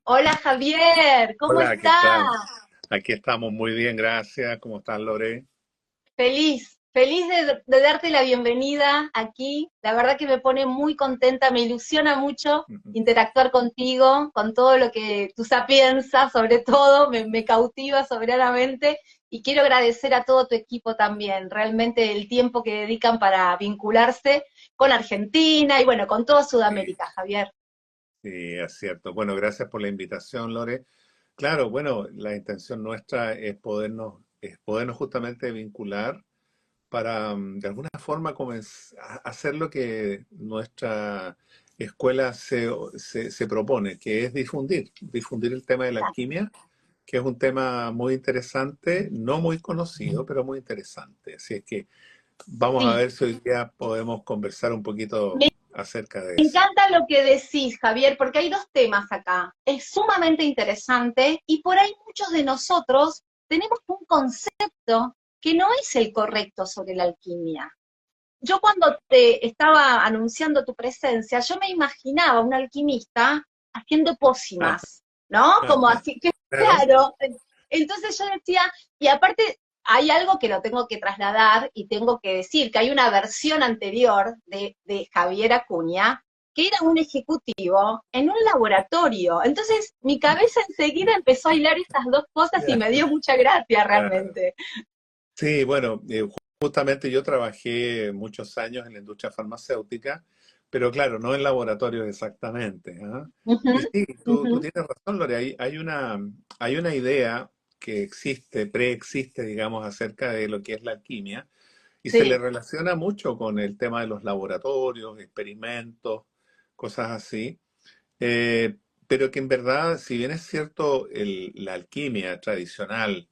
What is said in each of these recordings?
Hola Javier, ¿cómo Hola, ¿qué estás? tal? Aquí estamos muy bien, gracias. ¿Cómo estás, Lore? Feliz de darte la bienvenida aquí. La verdad que me pone muy contenta, me ilusiona mucho Ujú. interactuar contigo, con todo lo que tu sapienza, sobre todo, me cautiva soberanamente. Y quiero agradecer a todo tu equipo también, realmente el tiempo que dedican para vincularse con Argentina y bueno, con toda Sí, Sudamérica, Javier. sí, es cierto. Bueno, gracias por la invitación, Lore. Claro, bueno, la intención nuestra es podernos justamente vincular para, de alguna forma, hacer lo que nuestra escuela se propone, que es difundir el tema de la alquimia, que es un tema muy interesante, no muy conocido, pero muy interesante. Así es que vamos a Sí, ver si hoy día podemos conversar un poquito acerca de me eso. encanta lo que decís, Javier, porque hay dos temas acá. Es sumamente interesante y por ahí muchos de nosotros tenemos un concepto que no es el correcto sobre la alquimia. Yo cuando te estaba anunciando tu presencia, yo me imaginaba un alquimista haciendo pócimas, ¿no? Como así, que Claro, claro. Entonces yo decía, y aparte hay algo que lo tengo que trasladar y tengo que decir, que hay una versión anterior de Javier Acuña, que era un ejecutivo en un laboratorio. Entonces mi cabeza enseguida empezó a hilar estas dos cosas y ya, me dio mucha gracia claro. realmente. Sí, bueno, justamente yo trabajé muchos años en la industria farmacéutica, pero claro, no en laboratorios exactamente, ¿ah? Ujú, Y sí, tú ujú. tienes razón, Lore, hay una idea que existe, preexiste, digamos, acerca de lo que es la alquimia, y se le Sí, relaciona mucho con el tema de los laboratorios, experimentos, cosas así. Eh, pero que en verdad, si bien es cierto, la alquimia tradicional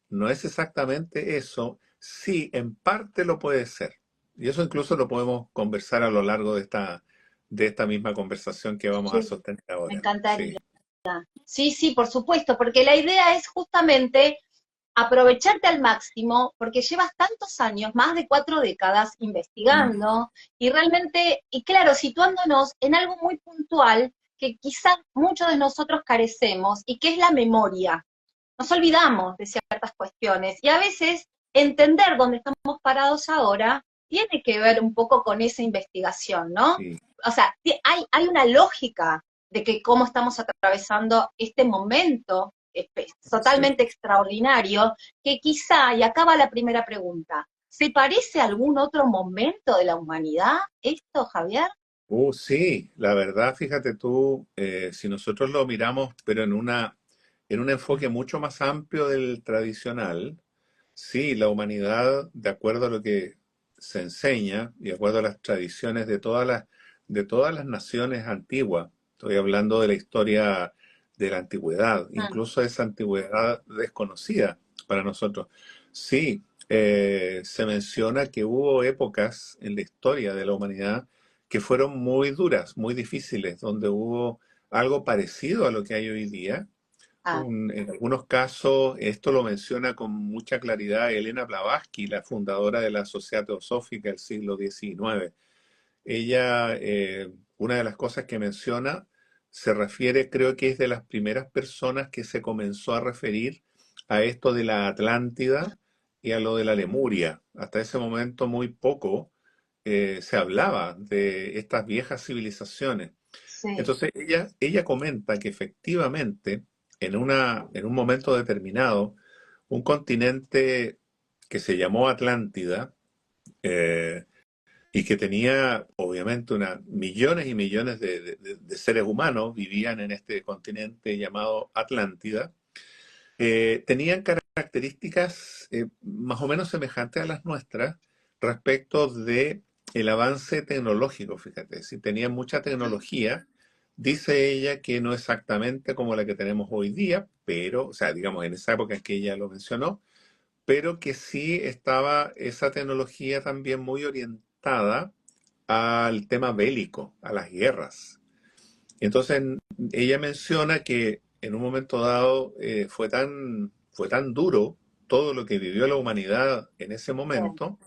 no es exactamente eso, sí, en parte lo puede ser. Y eso incluso lo podemos conversar a lo largo de esta misma conversación que vamos a sí, sostener me ahora. encantaría. Sí, Sí, sí, por supuesto, porque la idea es justamente aprovecharte al máximo, porque llevas tantos años, más de 4 décadas, mm, investigando y realmente, y claro, situándonos en algo muy puntual que quizás muchos de nosotros carecemos y que es la memoria. Nos olvidamos de ciertas cuestiones y a veces entender dónde estamos parados ahora tiene que ver un poco con esa investigación, ¿no? sí, O sea, hay una lógica de que cómo estamos atravesando este momento sí. totalmente extraordinario, que quizá, y acaba la primera pregunta, ¿se parece a algún otro momento de la humanidad esto, Javier? Sí, la verdad, fíjate tú, si nosotros lo miramos, pero en un enfoque mucho más amplio del tradicional, sí, la humanidad, de acuerdo a lo que se enseña y de acuerdo a las tradiciones de todas las naciones antiguas, estoy hablando de la historia de la antigüedad, Mm, incluso esa antigüedad desconocida para nosotros. Sí, se menciona que hubo épocas en la historia de la humanidad que fueron muy duras, muy difíciles, donde hubo algo parecido a lo que hay hoy día. ah, En algunos casos, esto lo menciona con mucha claridad Elena Blavatsky, la fundadora de la Sociedad Teosófica del siglo XIX. Ella, una de las cosas que menciona, se refiere, creo que es de las primeras personas que se comenzó a referir a esto de la Atlántida y a lo de la Lemuria. Hasta ese momento muy poco se hablaba de estas viejas civilizaciones. sí. Entonces ella comenta que efectivamente en un momento determinado, un continente que se llamó Atlántida, eh, y que tenía obviamente millones y millones de seres humanos vivían en este continente llamado Atlántida, tenían características más o menos semejantes a las nuestras respecto de el avance tecnológico, fíjate, si tenían mucha tecnología, dice ella que no exactamente como la que tenemos hoy día, pero, o sea, digamos en esa época en que ella lo mencionó, pero que sí estaba esa tecnología también muy orientada al tema bélico, a las guerras. Entonces, ella menciona que en un momento dado fue tan duro todo lo que vivió la humanidad en ese Sí. momento,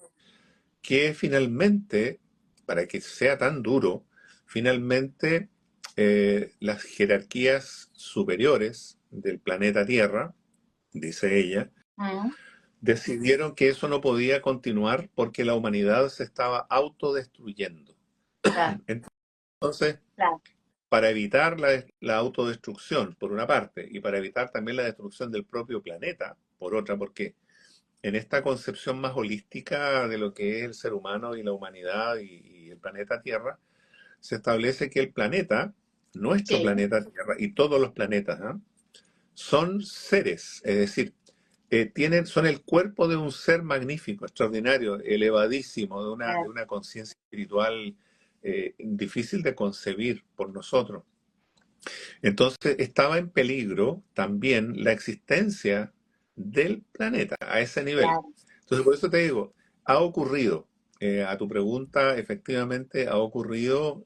que finalmente, para que sea tan duro, finalmente las jerarquías superiores del planeta Tierra, dice ella, Mm, decidieron que eso no podía continuar porque la humanidad se estaba autodestruyendo. claro, Entonces, claro. para evitar la autodestrucción, por una parte, y para evitar también la destrucción del propio planeta, por otra, porque en esta concepción más holística de lo que es el ser humano y la humanidad y el planeta Tierra, se establece que el planeta, nuestro Sí, planeta Tierra y todos los planetas, ¿ah? Son seres, es decir, son el cuerpo de un ser magnífico, extraordinario, elevadísimo, de claro. una conciencia espiritual difícil de concebir por nosotros. Entonces estaba en peligro también la existencia del planeta a ese nivel. Claro. Entonces, por eso te digo, ha ocurrido, a tu pregunta, efectivamente ha ocurrido,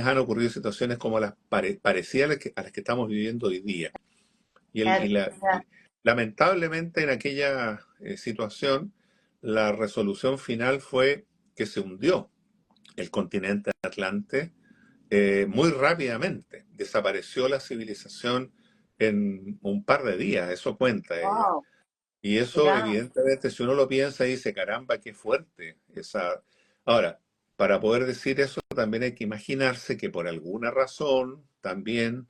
han ocurrido situaciones como las parecidas a las que estamos viviendo hoy día. Y, el- y Claro, la- claro. y lamentablemente en aquella situación, la resolución final fue que se hundió el continente Atlante muy rápidamente. Desapareció la civilización en un par de días, eso cuenta ella. Wow, Y eso, mirá, evidentemente, si uno lo piensa, dice, caramba, qué fuerte esa. Ahora, para poder decir eso, también hay que imaginarse que por alguna razón, también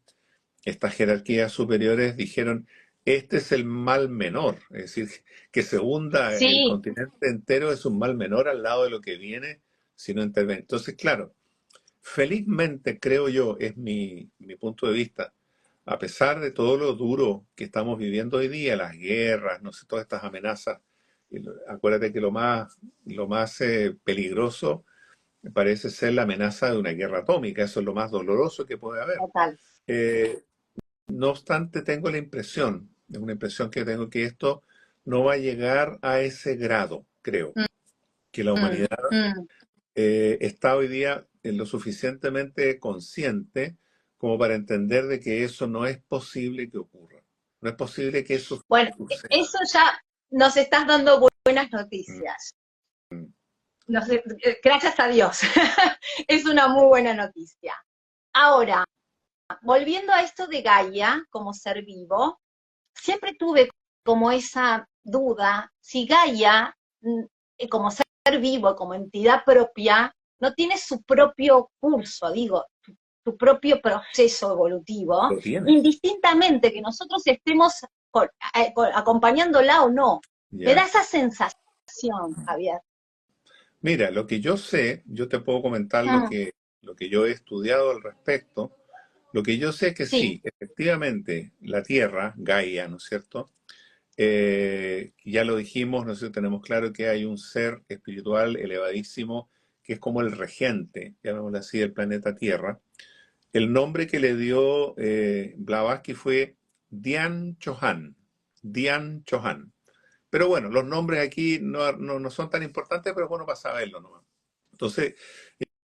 estas jerarquías superiores dijeron, este es el mal menor, es decir, que se hunda el sí, continente entero es un mal menor al lado de lo que viene si no interviene. Entonces, claro, felizmente creo yo, es mi punto de vista, a pesar de todo lo duro que estamos viviendo hoy día, las guerras, no sé, todas estas amenazas, acuérdate que lo más peligroso parece ser la amenaza de una guerra atómica, eso es lo más doloroso que puede haber. total. Eh, no obstante, tengo la impresión, es una impresión que tengo, que esto no va a llegar a ese grado, creo, Mm, que la mm, humanidad mm. está hoy día lo suficientemente consciente como para entender de que eso no es posible que ocurra. No es posible que eso Bueno, suceda. eso ya nos estás dando buenas Mm, noticias. mm. Gracias a Dios. Es una muy buena noticia. Ahora, volviendo a esto de Gaia como ser vivo, siempre tuve como esa duda si Gaia, como ser vivo, como entidad propia, no tiene su propio curso, digo, su propio proceso evolutivo, Lo tiene, indistintamente que nosotros estemos acompañándola o no. Me da ¿ya? esa sensación, Javier. Mira, lo que yo sé, yo te puedo comentar Mm, lo que yo he estudiado al respecto. Lo que yo sé es que sí, sí, efectivamente, la Tierra, Gaia, ¿no es cierto? Ya lo dijimos, ¿no es cierto? Tenemos claro que hay un ser espiritual elevadísimo que es como el regente, llamémoslo así, del planeta Tierra. El nombre que le dio Blavatsky fue Dian Chohan. Dian Chohan. Pero bueno, los nombres aquí no son tan importantes, pero es bueno para saberlo nomás. Entonces,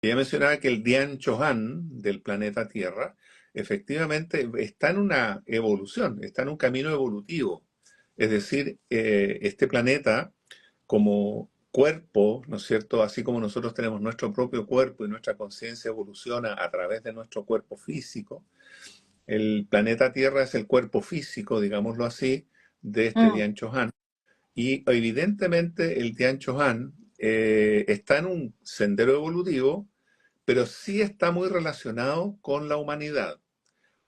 ya mencionaba que el Dian Chohan del planeta Tierra efectivamente está en una evolución, está en un camino evolutivo. Es decir, este planeta como cuerpo, ¿no es cierto? Así como nosotros tenemos nuestro propio cuerpo y nuestra conciencia evoluciona a través de nuestro cuerpo físico, el planeta Tierra es el cuerpo físico, digámoslo así, de este mm, Dian Chohan. Y evidentemente el Tian Han está en un sendero evolutivo, pero sí está muy relacionado con la humanidad.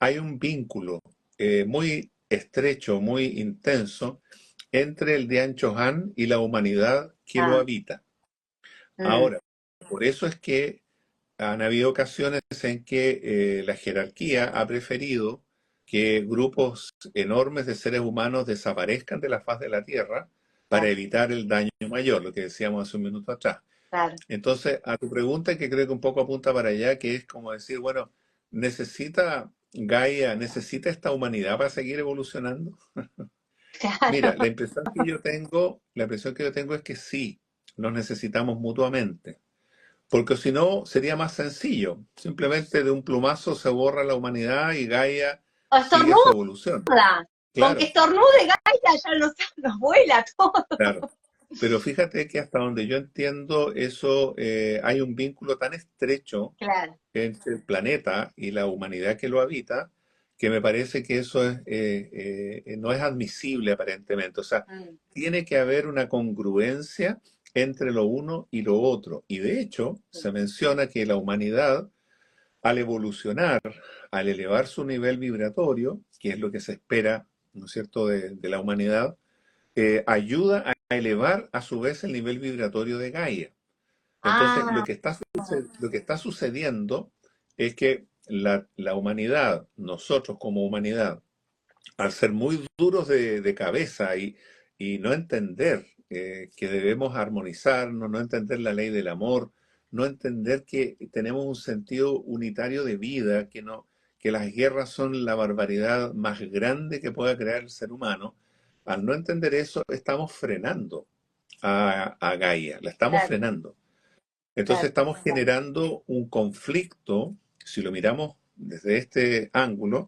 Hay un vínculo muy estrecho, muy intenso entre el Dian Han y la humanidad que lo ah, habita. mm, Ahora, por eso es que han habido ocasiones en que la jerarquía ha preferido que grupos enormes de seres humanos desaparezcan de la faz de la Tierra para claro, evitar el daño mayor, lo que decíamos hace un minuto atrás. claro. Entonces, a tu pregunta, que creo que un poco apunta para allá, que es como decir, bueno, ¿necesita Gaia, necesita esta humanidad para seguir evolucionando? Mira, Claro. la impresión que yo tengo es que sí, nos necesitamos mutuamente. Porque si no, sería más sencillo. Simplemente de un plumazo se borra la humanidad y Gaia O sigue su estornuda, evolución. con que Claro, estornude Gaia ya nos vuela todo. claro. pero fíjate que hasta donde yo entiendo eso, hay un vínculo tan estrecho Claro. entre el planeta y la humanidad que lo habita, que me parece que eso no es admisible aparentemente. O sea, Mm. tiene que haber una congruencia entre lo uno y lo otro. Y de hecho, se menciona que la humanidad, al evolucionar, al elevar su nivel vibratorio, que es lo que se espera, ¿no es cierto?, de la humanidad, ayuda a elevar a su vez el nivel vibratorio de Gaia. Entonces, Ah, lo que está sucediendo es que la humanidad, nosotros como humanidad, al ser muy duros de cabeza y no entender que debemos armonizarnos, no entender la ley del amor, no entender que tenemos un sentido unitario de vida, que las guerras son la barbaridad más grande que pueda crear el ser humano, al no entender eso, estamos frenando a Gaia, la estamos claro, frenando. Entonces claro. estamos generando un conflicto, si lo miramos desde este ángulo,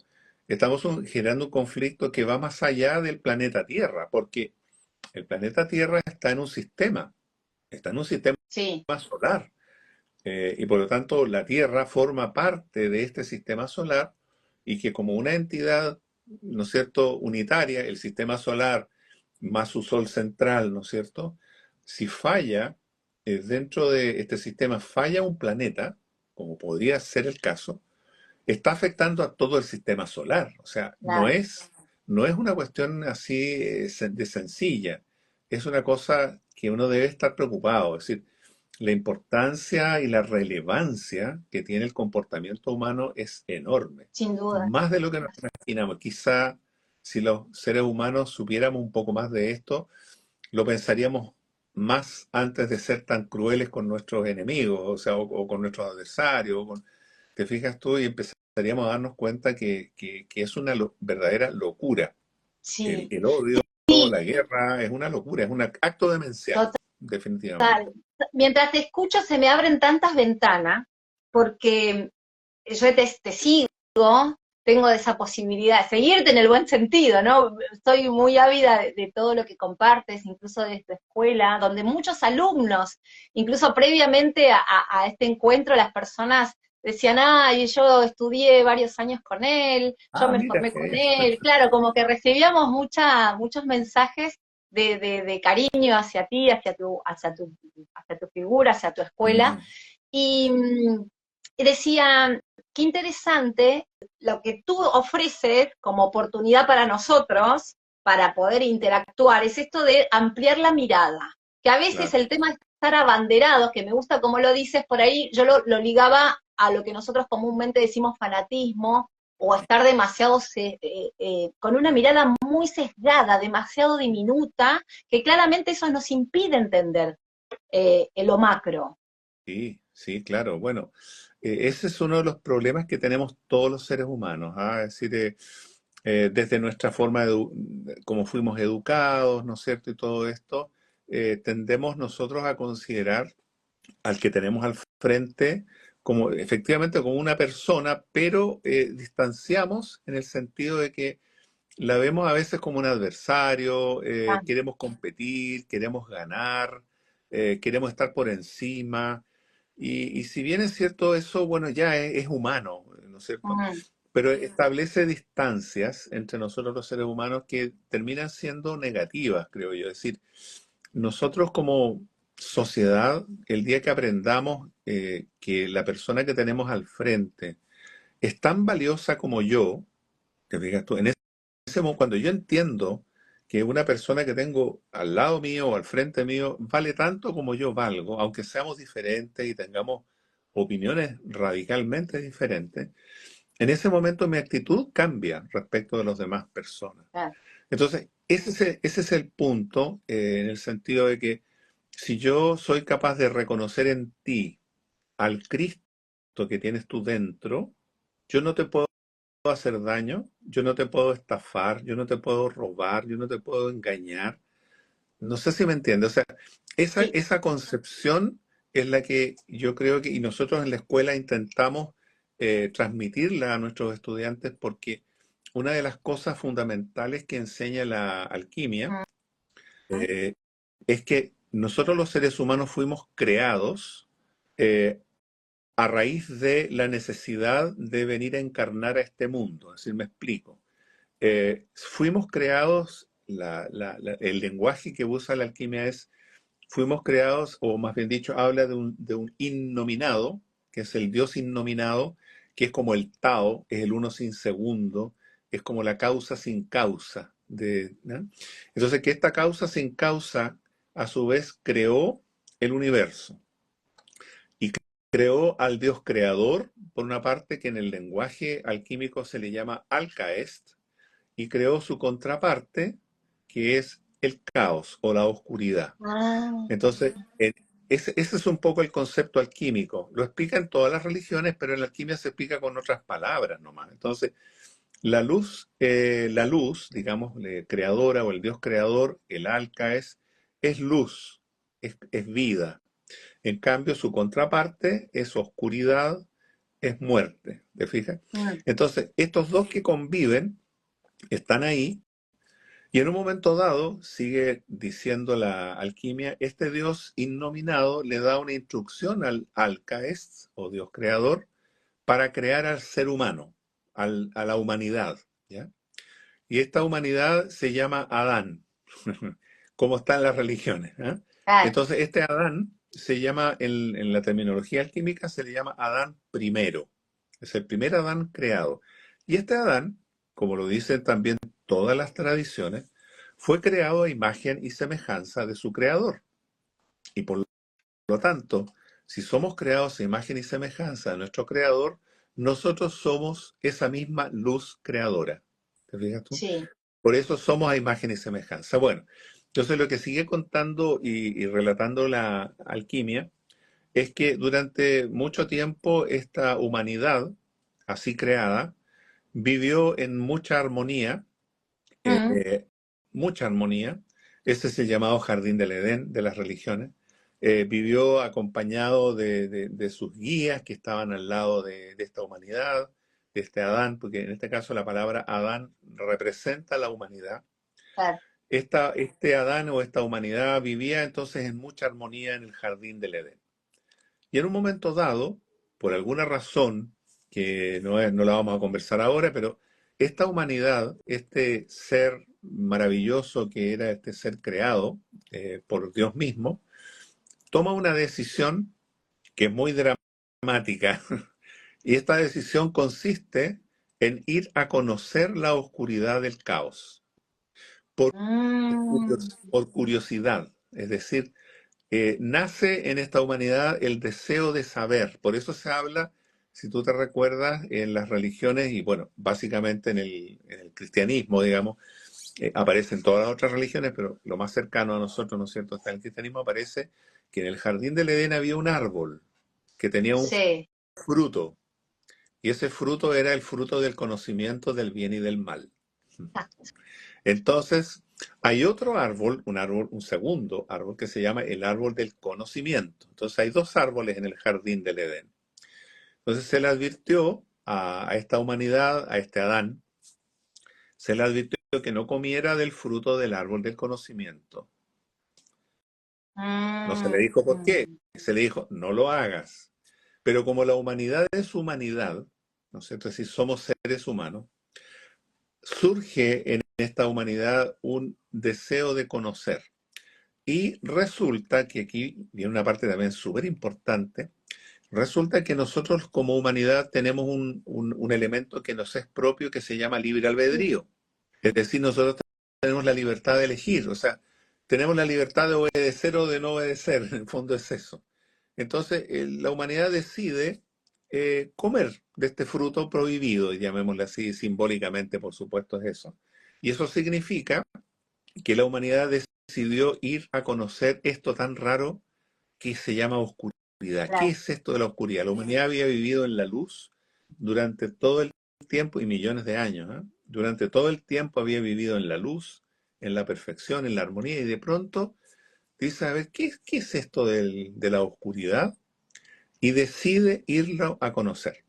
generando un conflicto que va más allá del planeta Tierra, porque el planeta Tierra está en un sistema Sí, solar, y por lo tanto la Tierra forma parte de este sistema solar y que como una entidad, ¿no es cierto?, unitaria, el sistema solar más su sol central, ¿no es cierto? Si falla, dentro de este sistema falla un planeta, como podría ser el caso, está afectando a todo el sistema solar. O sea, claro. no es una cuestión así de sencilla. Es una cosa que uno debe estar preocupado. Es decir, la importancia y la relevancia que tiene el comportamiento humano es enorme. Sin duda. Más de lo que nos imaginamos. Quizá si los seres humanos supiéramos un poco más de esto, lo pensaríamos más antes de ser tan crueles con nuestros enemigos, o sea, o con nuestros adversarios. Te fijas tú y empezaríamos a darnos cuenta que es una verdadera locura. Sí. El odio, Sí, la guerra, es una locura, es un acto demencial, definitivamente. total. Mientras te escucho se me abren tantas ventanas, porque yo te sigo, tengo esa posibilidad de seguirte en el buen sentido, ¿no? Estoy muy ávida de todo lo que compartes, incluso de tu escuela, donde muchos alumnos, incluso previamente a este encuentro, las personas decían, ay, yo estudié varios años con él, yo Ah, me mira, formé qué con bien. él, claro, como que recibíamos muchos mensajes de cariño hacia ti, hacia tu figura, hacia tu escuela, Mm, y decía, qué interesante lo que tú ofreces como oportunidad para nosotros, para poder interactuar, es esto de ampliar la mirada, que a veces claro. el tema de estar abanderados, que me gusta como lo dices por ahí, yo lo ligaba a lo que nosotros comúnmente decimos fanatismo, o estar demasiado con una mirada muy sesgada, demasiado diminuta, que claramente eso nos impide entender lo macro. Sí, sí, claro. Bueno, ese es uno de los problemas que tenemos todos los seres humanos, ¿ah? Es decir, desde nuestra forma como fuimos educados, ¿no es cierto? Y todo esto, tendemos nosotros a considerar al que tenemos al frente como efectivamente como una persona, pero distanciamos en el sentido de que la vemos a veces como un adversario, Ah, queremos competir, queremos ganar, queremos estar por encima. Y si bien es cierto eso, bueno, ya es humano, ¿no es cierto? mm, Pero establece distancias entre nosotros los seres humanos que terminan siendo negativas, creo yo. Es decir, nosotros como sociedad, el día que aprendamos que la persona que tenemos al frente es tan valiosa como yo, te fijas tú, cuando yo entiendo que una persona que tengo al lado mío o al frente mío vale tanto como yo valgo, aunque seamos diferentes y tengamos opiniones radicalmente diferentes, en ese momento mi actitud cambia respecto de las demás personas. claro, Entonces, ese es el punto, en el sentido de que si yo soy capaz de reconocer en ti al Cristo que tienes tú dentro, yo no te puedo hacer daño, yo no te puedo estafar, yo no te puedo robar, yo no te puedo engañar. No sé si me entiendes. O sea, sí, esa concepción es la que yo creo que, y nosotros en la escuela intentamos transmitirla a nuestros estudiantes porque una de las cosas fundamentales que enseña la alquimia mm, eh, es que nosotros los seres humanos fuimos creados eh, a raíz de la necesidad de venir a encarnar a este mundo. Es decir, me explico. Fuimos creados, el lenguaje que usa la alquimia es, fuimos creados, o más bien dicho, habla de un innominado, que es el Dios innominado, que es como el Tao, es el uno sin segundo, es como la causa sin causa. ¿No? Entonces, que esta causa sin causa, a su vez, creó el universo y creó al Dios creador, por una parte, que en el lenguaje alquímico se le llama Alcaest, y creó su contraparte, que es el caos o la oscuridad. Ah, Entonces, ese es un poco el concepto alquímico. Lo explica en todas las religiones, pero en la alquimia se explica con otras palabras nomás. Entonces, la luz, digamos, creadora o el Dios creador, el Alca es luz, es vida. En cambio, su contraparte es oscuridad, es muerte. ¿Te fijas? mm, Entonces, estos dos que conviven están ahí y en un momento dado, sigue diciendo la alquimia, este Dios innominado le da una instrucción al Alcaest, o Dios creador, para crear al ser humano, a la humanidad. ¿Ya? Y esta humanidad se llama Adán, como está en las religiones. ¿Eh? claro. Entonces, este Adán se llama, en la terminología alquímica, se le llama Adán primero. Es el primer Adán creado. Y este Adán, como lo dicen también todas las tradiciones, fue creado a imagen y semejanza de su creador. Y por lo tanto, si somos creados a imagen y semejanza de nuestro creador, nosotros somos esa misma luz creadora. ¿Te fijas tú? Sí. Por eso somos a imagen y semejanza. Bueno, entonces lo que sigue contando y relatando la alquimia es que durante mucho tiempo esta humanidad, así creada, vivió en Mm, mucha armonía. Ese es el llamado jardín del Edén de las religiones. Vivió acompañado de sus guías que estaban al lado de esta humanidad, de este Adán, porque en este caso la palabra Adán representa la humanidad. claro. Este Adán o esta humanidad vivía entonces en mucha armonía en el jardín del Edén. Y en un momento dado, por alguna razón, que no la vamos a conversar ahora, pero esta humanidad, este ser maravilloso que era este ser creado por Dios mismo, toma una decisión que es muy dramática. Y esta decisión consiste en ir a conocer la oscuridad del caos, por, Mm, por curiosidad. Es decir, nace en esta humanidad el deseo de saber. Por eso se habla, si tú te recuerdas, en las religiones y bueno, básicamente en el cristianismo, digamos, aparece en todas las otras religiones, pero lo más cercano a nosotros, ¿no es cierto?, está en el cristianismo, aparece que en el jardín del Edén había un árbol que tenía un sí. fruto, y ese fruto era el fruto del conocimiento del bien y del mal. Ah, Entonces, hay otro árbol, un segundo árbol que se llama el árbol del conocimiento. Entonces, hay dos árboles en el jardín del Edén. Entonces, se le advirtió a esta humanidad, a este Adán, se le advirtió que no comiera del fruto del árbol del conocimiento. No se le mm, dijo por qué, mm, se le dijo, no lo hagas. Pero como la humanidad es humanidad, ¿no es cierto? Es decir, somos seres humanos, surge en esta humanidad un deseo de conocer. Y resulta que aquí viene una parte también súper importante. Resulta que nosotros como humanidad tenemos un elemento que nos es propio que se llama libre albedrío. Es decir, nosotros tenemos la libertad de elegir, o sea, tenemos la libertad de obedecer o de no obedecer, en el fondo es eso. Entonces, la humanidad decide comer de este fruto prohibido, llamémosle así simbólicamente, por supuesto es eso. Y eso significa que la humanidad decidió ir a conocer esto tan raro que se llama oscuridad. ¿Qué claro. es esto de la oscuridad? La humanidad había vivido en la luz durante todo el tiempo y millones de años. ¿Eh? Durante todo el tiempo había vivido en la luz, en la perfección, en la armonía y de pronto dice, a ver, ¿qué es esto de la oscuridad? Y decide irlo a conocer.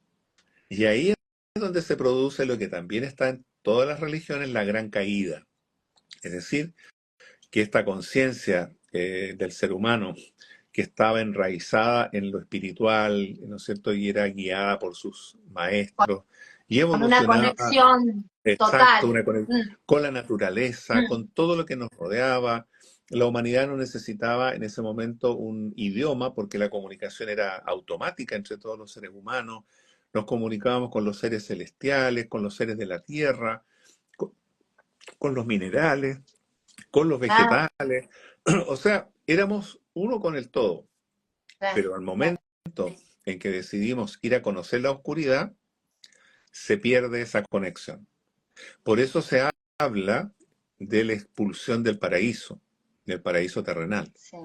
Y ahí es donde se produce lo que también está en todas las religiones, la gran caída. Es decir, que esta conciencia del ser humano, que estaba enraizada en lo espiritual, ¿no es cierto? Y era guiada por sus maestros y Con una evolucionaba, conexión exacto, total. con la naturaleza, Mm. con todo lo que nos rodeaba. La humanidad no necesitaba en ese momento un idioma porque la comunicación era automática entre todos los seres humanos. Nos comunicábamos con los seres celestiales, con los seres de la tierra, con, con los minerales, con los Claro, vegetales. O sea, éramos uno con el todo. claro, Pero al claro. momento en que decidimos ir a conocer la oscuridad, se pierde esa conexión. Por eso se habla de la expulsión del paraíso terrenal. Sí.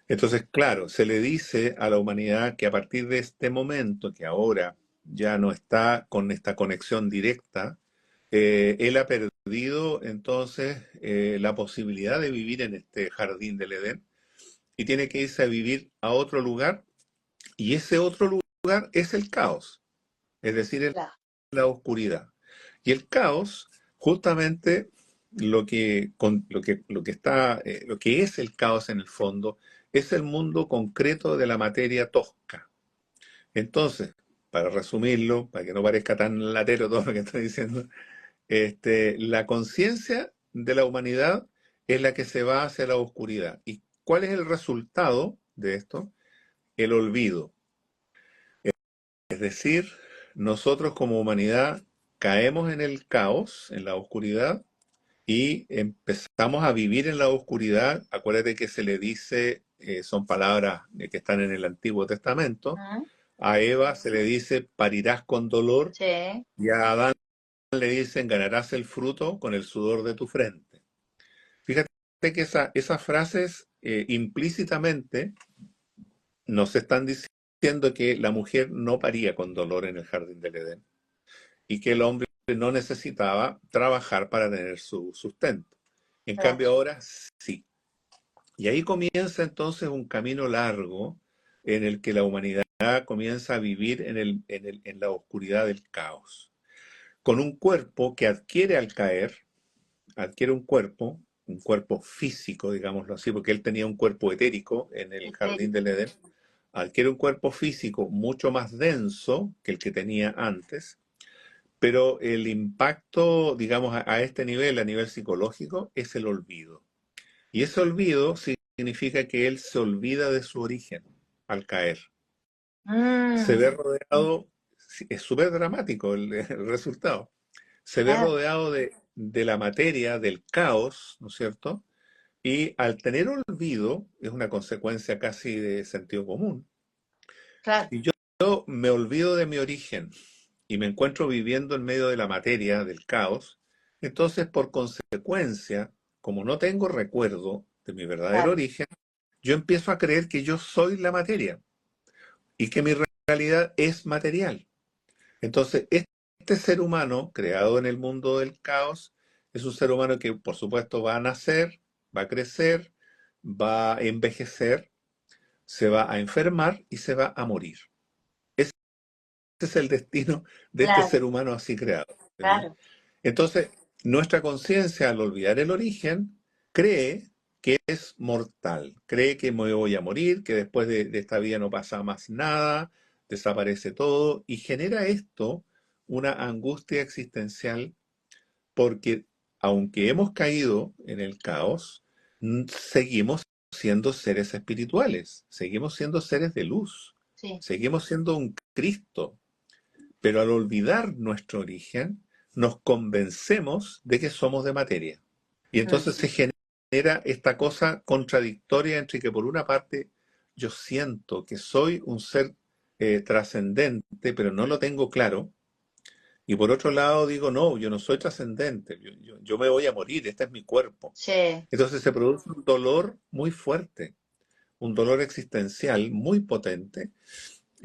Entonces, claro, se le dice a la humanidad que a partir de este momento, que ahora ya no está con esta conexión directa, él ha perdido entonces la posibilidad de vivir en este jardín del Edén y tiene que irse a vivir a otro lugar, y ese otro lugar es el caos, es decir, Claro. la oscuridad. Y el caos, justamente lo que es el caos en el fondo, es el mundo concreto de la materia tosca. Entonces, para resumirlo, para que no parezca tan latero todo lo que estoy diciendo, la conciencia de la humanidad es la que se va hacia la oscuridad. ¿Y cuál es el resultado de esto? El olvido. Es decir, nosotros como humanidad caemos en el caos, en la oscuridad, y empezamos a vivir en la oscuridad. Acuérdate que se le dice, son palabras que están en el Antiguo Testamento, Mm. a Eva se le dice parirás con dolor, Sí, y a Adán le dicen ganarás el fruto con el sudor de tu frente. Fíjate que esas frases implícitamente nos están diciendo que la mujer no paría con dolor en el jardín del Edén y que el hombre no necesitaba trabajar para tener su sustento. En claro. cambio ahora sí. Y ahí comienza entonces un camino largo en el que la humanidad comienza a vivir en la oscuridad del caos, con un cuerpo que adquiere al caer, adquiere un cuerpo físico, digámoslo así, porque él tenía un cuerpo etérico en el jardín Etérico. del Edén, adquiere un cuerpo físico mucho más denso que el que tenía antes, pero el impacto, digamos, a este nivel, a nivel psicológico, es el olvido. Y ese olvido significa que él se olvida de su origen al caer. Se ve Mm. rodeado, sí, es súper dramático el resultado. Se ve Claro, rodeado de la materia, del caos, ¿no es cierto? Y al tener olvido, es una consecuencia casi de sentido común. claro, Si yo me olvido de mi origen y me encuentro viviendo en medio de la materia, del caos, entonces por consecuencia, como no tengo recuerdo de mi verdadero claro. origen, yo empiezo a creer que yo soy la materia y que mi realidad es material. Entonces, este ser humano creado en el mundo del caos es un ser humano que, por supuesto, va a nacer, va a crecer, va a envejecer, se va a enfermar y se va a morir. Ese es el destino de este Claro, ser humano así creado. ¿Entendí? claro. Entonces, nuestra conciencia, al olvidar el origen, cree que es mortal, cree que me voy a morir, que después de esta vida no pasa más nada, desaparece todo, y genera esto una angustia existencial porque aunque hemos caído en el caos, seguimos siendo seres espirituales, seguimos siendo seres de luz, Sí. seguimos siendo un Cristo, pero al olvidar nuestro origen, nos convencemos de que somos de materia. Y Mm. entonces se genera esta cosa contradictoria entre que por una parte yo siento que soy un ser trascendente, pero no lo tengo claro, y por otro lado digo, no, yo no soy trascendente, yo me voy a morir, este es mi cuerpo. Sí. Entonces se produce un dolor muy fuerte, un dolor existencial muy potente,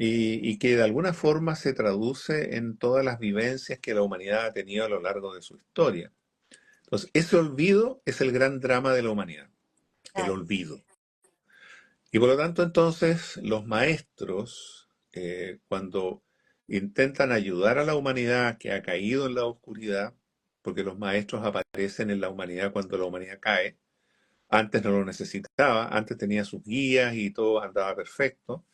y que de alguna forma se traduce en todas las vivencias que la humanidad ha tenido a lo largo de su historia. Entonces, ese olvido es el gran drama de la humanidad, el Claro. olvido. Y por lo tanto, entonces, los maestros, cuando intentan ayudar a la humanidad que ha caído en la oscuridad, porque los maestros aparecen en la humanidad cuando la humanidad cae, Antes no lo necesitaba, antes tenía sus guías y todo andaba perfecto.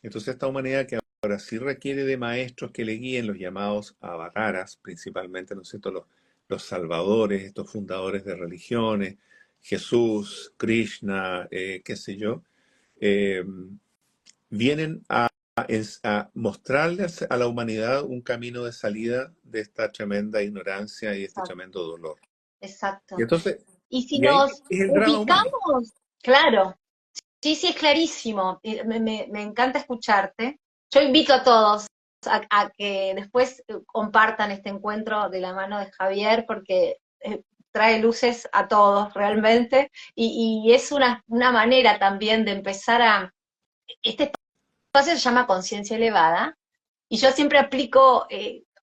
Entonces esta humanidad que ahora sí requiere de maestros que le guíen, los llamados avataras, principalmente, ¿no es cierto? Los salvadores, estos fundadores de religiones, Jesús, Krishna, qué sé yo, eh, vienen a mostrarles a la humanidad un camino de salida de esta tremenda ignorancia y este exacto, tremendo dolor. Y exacto. entonces, Y si y ahí nos es el drama humano. ubicamos, claro, sí, sí, es clarísimo. Y me encanta escucharte. Yo invito a todos a que después compartan este encuentro de la mano de Javier, porque trae luces a todos realmente. Y es una manera también de empezar a... Este espacio se llama conciencia elevada, y yo siempre aplico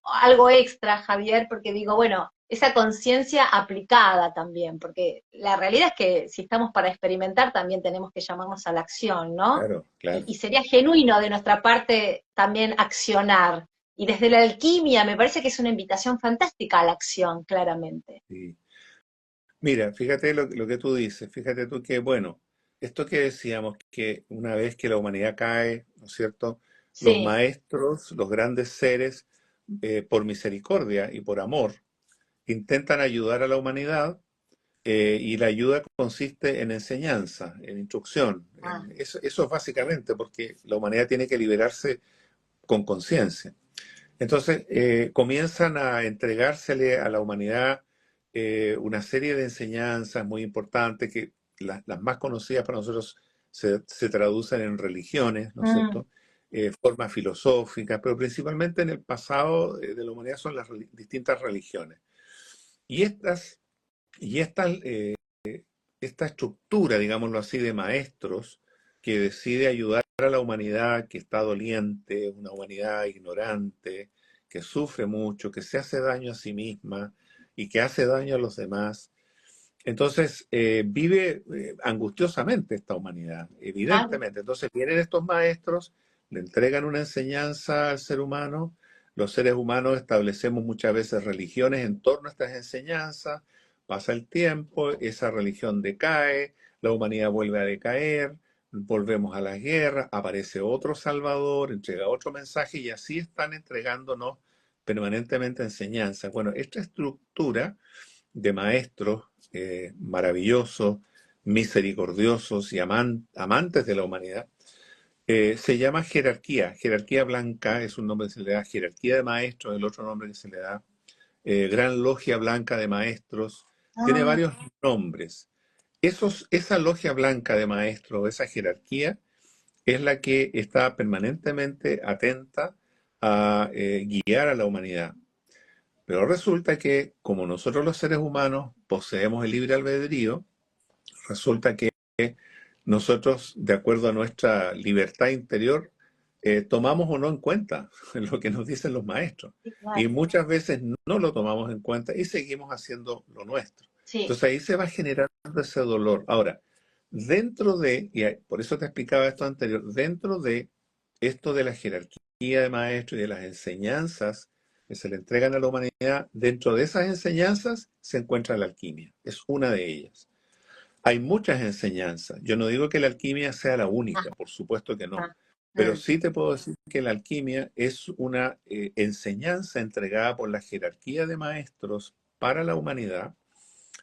algo extra, Javier, porque digo, bueno, esa conciencia aplicada también, porque la realidad es que si estamos para experimentar, también tenemos que llamarnos a la acción, ¿no? Claro, claro. Y sería genuino de nuestra parte también accionar. Y desde la alquimia me parece que es una invitación fantástica a la acción, claramente. Sí. Mira, fíjate lo que tú dices, fíjate tú que, bueno, esto que decíamos, que una vez que la humanidad cae, ¿no es cierto? Los Sí. maestros, los grandes seres, por misericordia y por amor, intentan ayudar a la humanidad, y la ayuda consiste en enseñanza, en instrucción. Ah, Eso es básicamente porque la humanidad tiene que liberarse con conciencia. Entonces, comienzan a entregársele a la humanidad una serie de enseñanzas muy importantes que las más conocidas para nosotros se traducen en religiones, ¿no es mm, cierto? Formas filosóficas, pero principalmente en el pasado de la humanidad son las distintas religiones. Y esta estructura, digámoslo así, de maestros que decide ayudar a la humanidad que está doliente, una humanidad ignorante, que sufre mucho, que se hace daño a sí misma y que hace daño a los demás. Entonces, vive angustiosamente esta humanidad, claro. evidentemente. Entonces, vienen estos maestros, le entregan una enseñanza al ser humano. Los seres humanos establecemos muchas veces religiones en torno a estas enseñanzas. Pasa el tiempo, esa religión decae, la humanidad vuelve a decaer, volvemos a las guerras, aparece otro salvador, entrega otro mensaje y así están entregándonos permanentemente enseñanzas. Bueno, esta estructura de maestros maravillosos, misericordiosos y amantes de la humanidad, se llama jerarquía. Jerarquía blanca es un nombre que se le da, jerarquía de maestros, el otro nombre que se le da, gran logia blanca de maestros, tiene Ah, varios nombres. Esa logia blanca de maestros, esa jerarquía, es la que está permanentemente atenta a guiar a la humanidad. Pero resulta que, como nosotros los seres humanos poseemos el libre albedrío, resulta que nosotros, de acuerdo a nuestra libertad interior, tomamos o no en cuenta lo que nos dicen los maestros. sí, Y claro. muchas veces no lo tomamos en cuenta y seguimos haciendo lo nuestro. Sí. Entonces ahí se va generando ese dolor. Ahora, dentro de, y por eso te explicaba esto anterior, dentro de esto de la jerarquía de maestros y de las enseñanzas que se le entregan a la humanidad, dentro de esas enseñanzas se encuentra la alquimia. Es una de ellas. Hay muchas enseñanzas. Yo no digo que la alquimia sea la única, por supuesto que no. Ajá. Pero Mm, sí te puedo decir que la alquimia es una enseñanza entregada por la jerarquía de maestros para la humanidad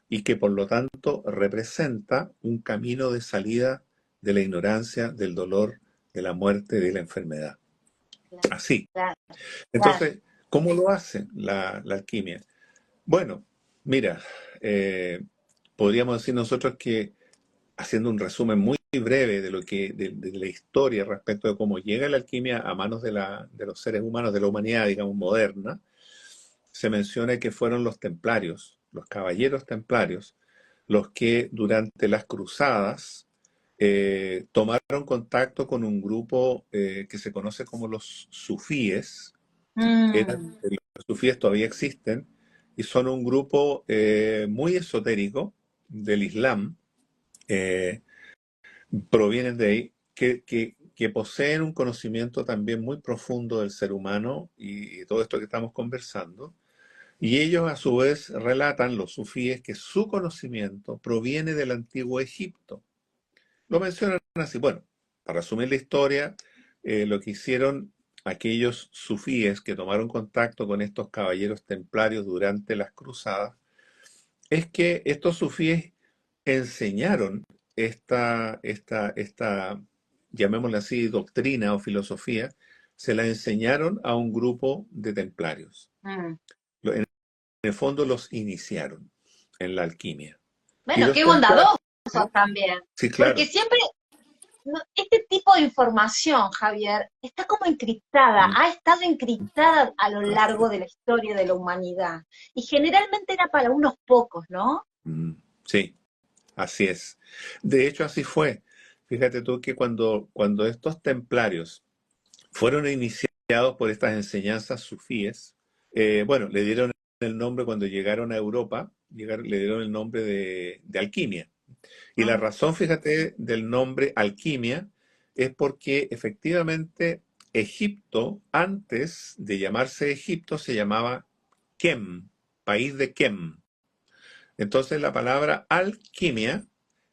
y que por lo tanto representa un camino de salida de la ignorancia, del dolor, de la muerte, de la enfermedad. claro, Así. claro, claro. Entonces, ¿cómo lo hace la alquimia? Bueno, mira, podríamos decir nosotros que haciendo un resumen muy breve de lo de la historia respecto de cómo llega la alquimia a manos de los seres humanos, de la humanidad, digamos, moderna, se menciona que fueron los templarios, los caballeros templarios, los que durante las cruzadas tomaron contacto con un grupo que se conoce como los sufíes. Mm, Los sufíes todavía existen y son un grupo muy esotérico del Islam, eh, provienen de ahí, que poseen un conocimiento también muy profundo del ser humano y todo esto que estamos conversando. Y ellos a su vez relatan, los sufíes, que su conocimiento proviene del antiguo Egipto. Lo mencionan así. Bueno, para resumir la historia, lo que hicieron aquellos sufíes que tomaron contacto con estos caballeros templarios durante las cruzadas es que estos sufíes enseñaron esta, llamémosla así, doctrina o filosofía, se la enseñaron a un grupo de templarios. Mm. En el fondo los iniciaron en la alquimia. Y Bueno, los qué templarios, bondadosos también. sí, Porque claro. siempre este tipo de información, Javier, está como encriptada, Mm, ha estado encriptada a lo así largo es. de la historia de la humanidad. Y generalmente era para unos pocos, ¿no? Mm, sí, así es. De hecho, así fue. Fíjate tú que cuando estos templarios fueron iniciados por estas enseñanzas sufíes, bueno, le dieron el nombre cuando llegaron a Europa, le dieron el nombre de alquimia. Y la Mm. razón, fíjate, del nombre alquimia es porque efectivamente Egipto, antes de llamarse Egipto, se llamaba Kem, país de Kem. Entonces la palabra alquimia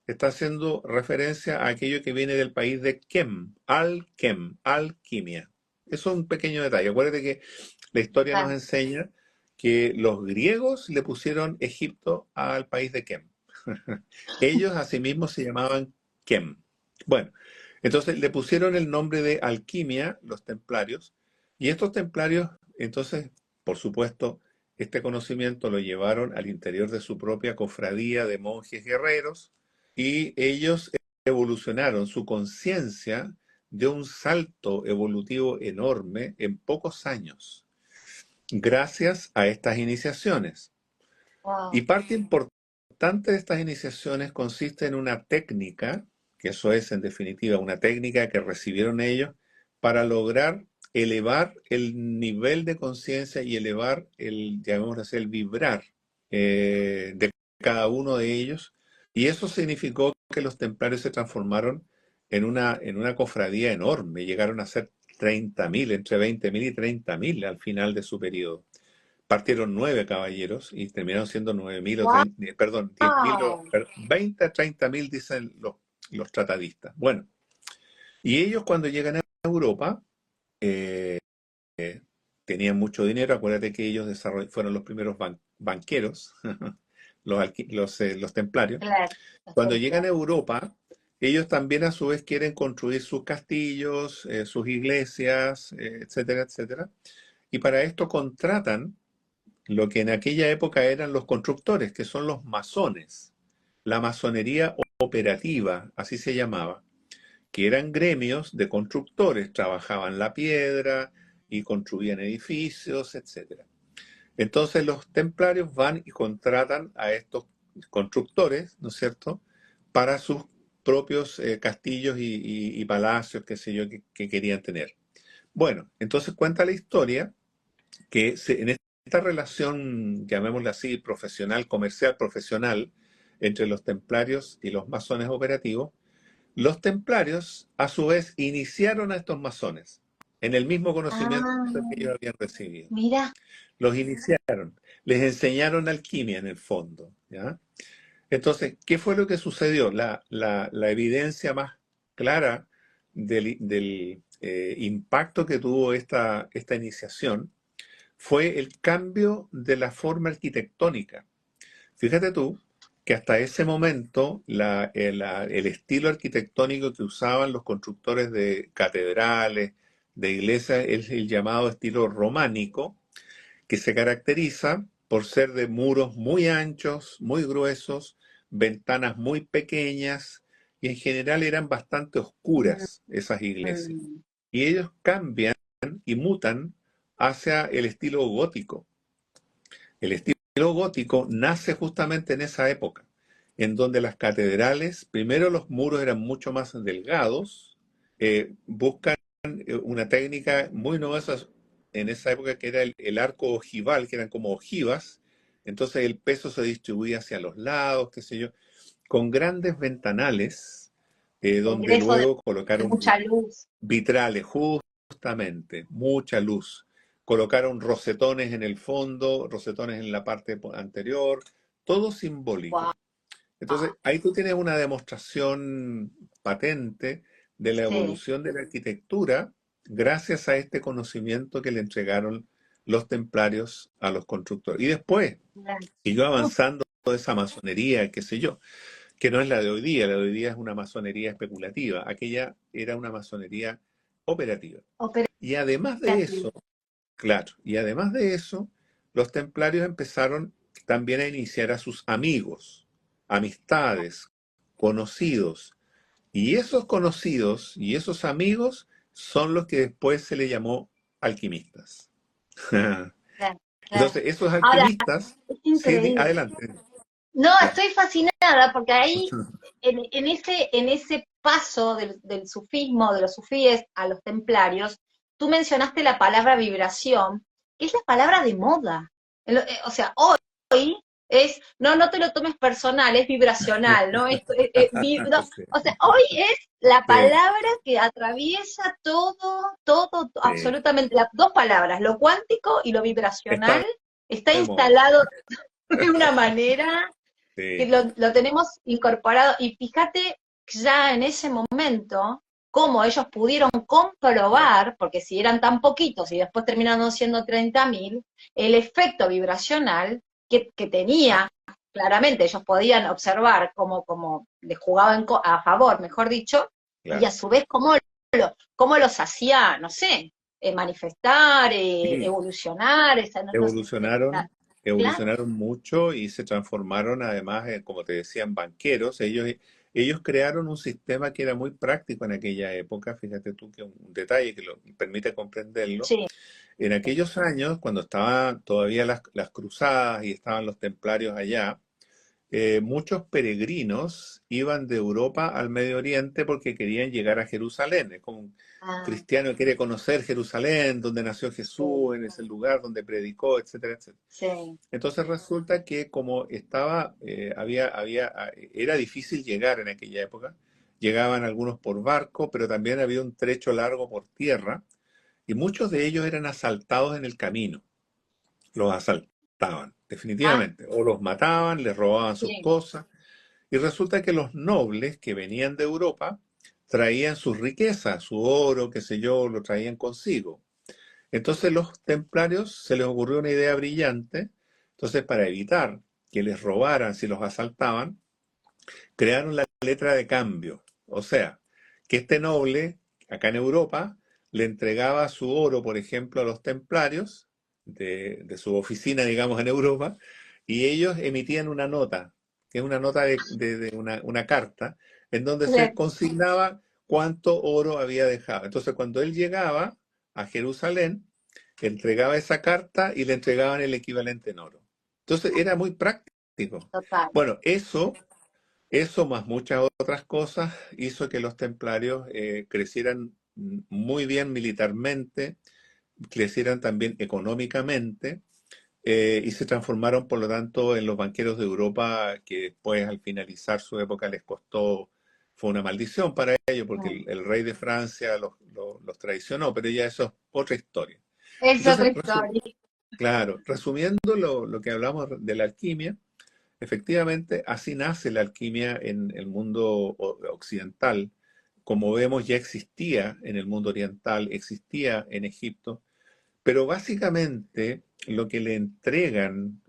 está haciendo referencia a aquello que viene del país de Kem, al-Kem, alquimia. Eso es un pequeño detalle. Acuérdate que la historia nos Claro. enseña que los griegos le pusieron Egipto al país de Kem. Ellos asimismo se llamaban Kem. Bueno, entonces le pusieron el nombre de alquimia, los templarios, y estos templarios, entonces, por supuesto, este conocimiento lo llevaron al interior de su propia cofradía de monjes guerreros y ellos evolucionaron su conciencia de un salto evolutivo enorme en pocos años, gracias a estas iniciaciones. Y Wow. parte importante de estas iniciaciones consiste en una técnica, que eso es en definitiva una técnica que recibieron ellos para lograr elevar el nivel de conciencia y elevar el, llamémoslo así, el vibrar de cada uno de ellos. Y eso significó que los templarios se transformaron en una cofradía enorme, llegaron a ser 30.000, entre 20.000 y 30.000 al final de su periodo. Partieron 9 caballeros y terminaron siendo 9.000 o Wow. 30, perdón, 10.000 o 20 a 30.000 dicen los tratadistas. Bueno, y ellos cuando llegan a Europa eh, tenían mucho dinero. Acuérdate que ellos fueron los primeros banqueros, los templarios. Claro. Cuando llegan a Europa, ellos también a su vez quieren construir sus castillos, sus iglesias, etcétera, etcétera. Y para esto contratan lo que en aquella época eran los constructores, que son los masones, la masonería operativa, así se llamaba, que eran gremios de constructores, trabajaban la piedra y construían edificios, etcétera. Entonces los templarios van y contratan a estos constructores, ¿no es cierto?, para sus propios castillos y palacios, qué sé yo, que querían tener. Bueno, entonces cuenta la historia que en esta relación, llamémosla así, profesional, comercial, profesional, entre los templarios y los masones operativos, los templarios a su vez iniciaron a estos masones en el mismo conocimiento que Ah, ellos habían recibido. mira. Los iniciaron, les enseñaron alquimia en el fondo, ¿ya? Entonces, ¿qué fue lo que sucedió? La evidencia más clara del impacto que tuvo esta iniciación fue el cambio de la forma arquitectónica. Fíjate tú que hasta ese momento el estilo arquitectónico que usaban los constructores de catedrales, de iglesias, es el llamado estilo románico, que se caracteriza por ser de muros muy anchos, muy gruesos, ventanas muy pequeñas, y en general eran bastante oscuras esas iglesias. Mm. Y ellos cambian y mutan hacia el estilo gótico. El estilo gótico nace justamente en esa época, en donde las catedrales, primero los muros eran mucho más delgados, buscan una técnica muy novedosa en esa época que era el arco ojival, que eran como ojivas, entonces el peso se distribuía hacia los lados, qué sé yo, con grandes ventanales, donde Ingreso de luego colocaron mucha luz. vitrales, justamente, mucha luz, colocaron rosetones en el fondo, rosetones en la parte anterior, todo Wow, simbólico. Entonces, ahí tú tienes una demostración patente de la sí, evolución de la arquitectura gracias a este conocimiento que le entregaron los templarios a los constructores. Y después claro. siguió Uf, avanzando esa masonería, qué sé yo, que no es la de hoy día es una masonería especulativa, aquella era una masonería operativa. Y además de operativo. eso, claro, y además de eso, los templarios empezaron también a iniciar a sus amigos, amistades, conocidos. Y esos conocidos y esos amigos son los que después se le llamó alquimistas. Claro, claro. Entonces, esos Ahora, alquimistas, es sí, increíble. adelante. No, Claro. estoy fascinada porque ahí, en ese paso del sufismo, de los sufíes a los templarios, tú mencionaste la palabra vibración, que es la palabra de moda. O sea, hoy no te lo tomes personal, es vibracional, ¿no? No, Sí, o sea, hoy es la sí, palabra que atraviesa todo, sí. absolutamente, las dos palabras, lo cuántico y lo vibracional, Está está de moda. instalado de una manera que Sí, lo tenemos incorporado. Y fíjate ya en ese momento cómo ellos pudieron comprobar, porque si eran tan poquitos y después terminaron siendo 30.000, el efecto vibracional que tenía, claramente ellos podían observar cómo les jugaban a favor, mejor dicho, y a claro. su vez cómo los hacía, no sé, manifestar, Sí, evolucionar, no sé, evolucionaron, claro, evolucionaron mucho y se transformaron además, como te decían, banqueros. Ellos crearon un sistema que era muy práctico en aquella época. Fíjate tú que un detalle que lo permite comprenderlo. sí, En aquellos años, cuando estaban todavía las cruzadas y estaban los templarios allá, muchos peregrinos iban de Europa al Medio Oriente porque querían llegar a Jerusalén. Es como un ah, cristiano que quiere conocer Jerusalén, donde nació sí, Jesús, en ese lugar donde predicó, etcétera, etcétera. sí. Entonces resulta que como estaba, era difícil llegar en aquella época. Llegaban algunos por barco, pero también había un trecho largo por tierra, y muchos de ellos eran asaltados en el camino. Los asaltaban, Ah, definitivamente. O los mataban, les robaban sus sí, cosas. Y resulta que los nobles que venían de Europa traían sus riquezas, su oro, qué sé yo, lo traían consigo. Entonces los templarios se les ocurrió una idea brillante. Entonces, para evitar que les robaran si los asaltaban, crearon la letra de cambio. O sea, que este noble, acá en Europa, le entregaba su oro, por ejemplo, a los templarios de su oficina, digamos, en Europa, y ellos emitían una nota, que es una nota de una carta, en donde se claro, consignaba cuánto oro había dejado. Entonces, cuando él llegaba a Jerusalén, entregaba esa carta y le entregaban el equivalente en oro. Entonces, era muy práctico. total. Bueno, eso más muchas otras cosas hizo que los templarios crecieran muy bien militarmente, crecieran también económicamente, y se transformaron, por lo tanto, en los banqueros de Europa, que después, al finalizar su época, les costó, fue una maldición para ellos, porque Mm. el rey de Francia los traicionó, pero ya eso es otra historia. Es otra Entonces, historia. claro, resumiendo lo que hablamos de la alquimia, efectivamente, así nace la alquimia en el mundo occidental. Como vemos, ya existía en el mundo oriental, existía en Egipto, pero básicamente lo que le entregan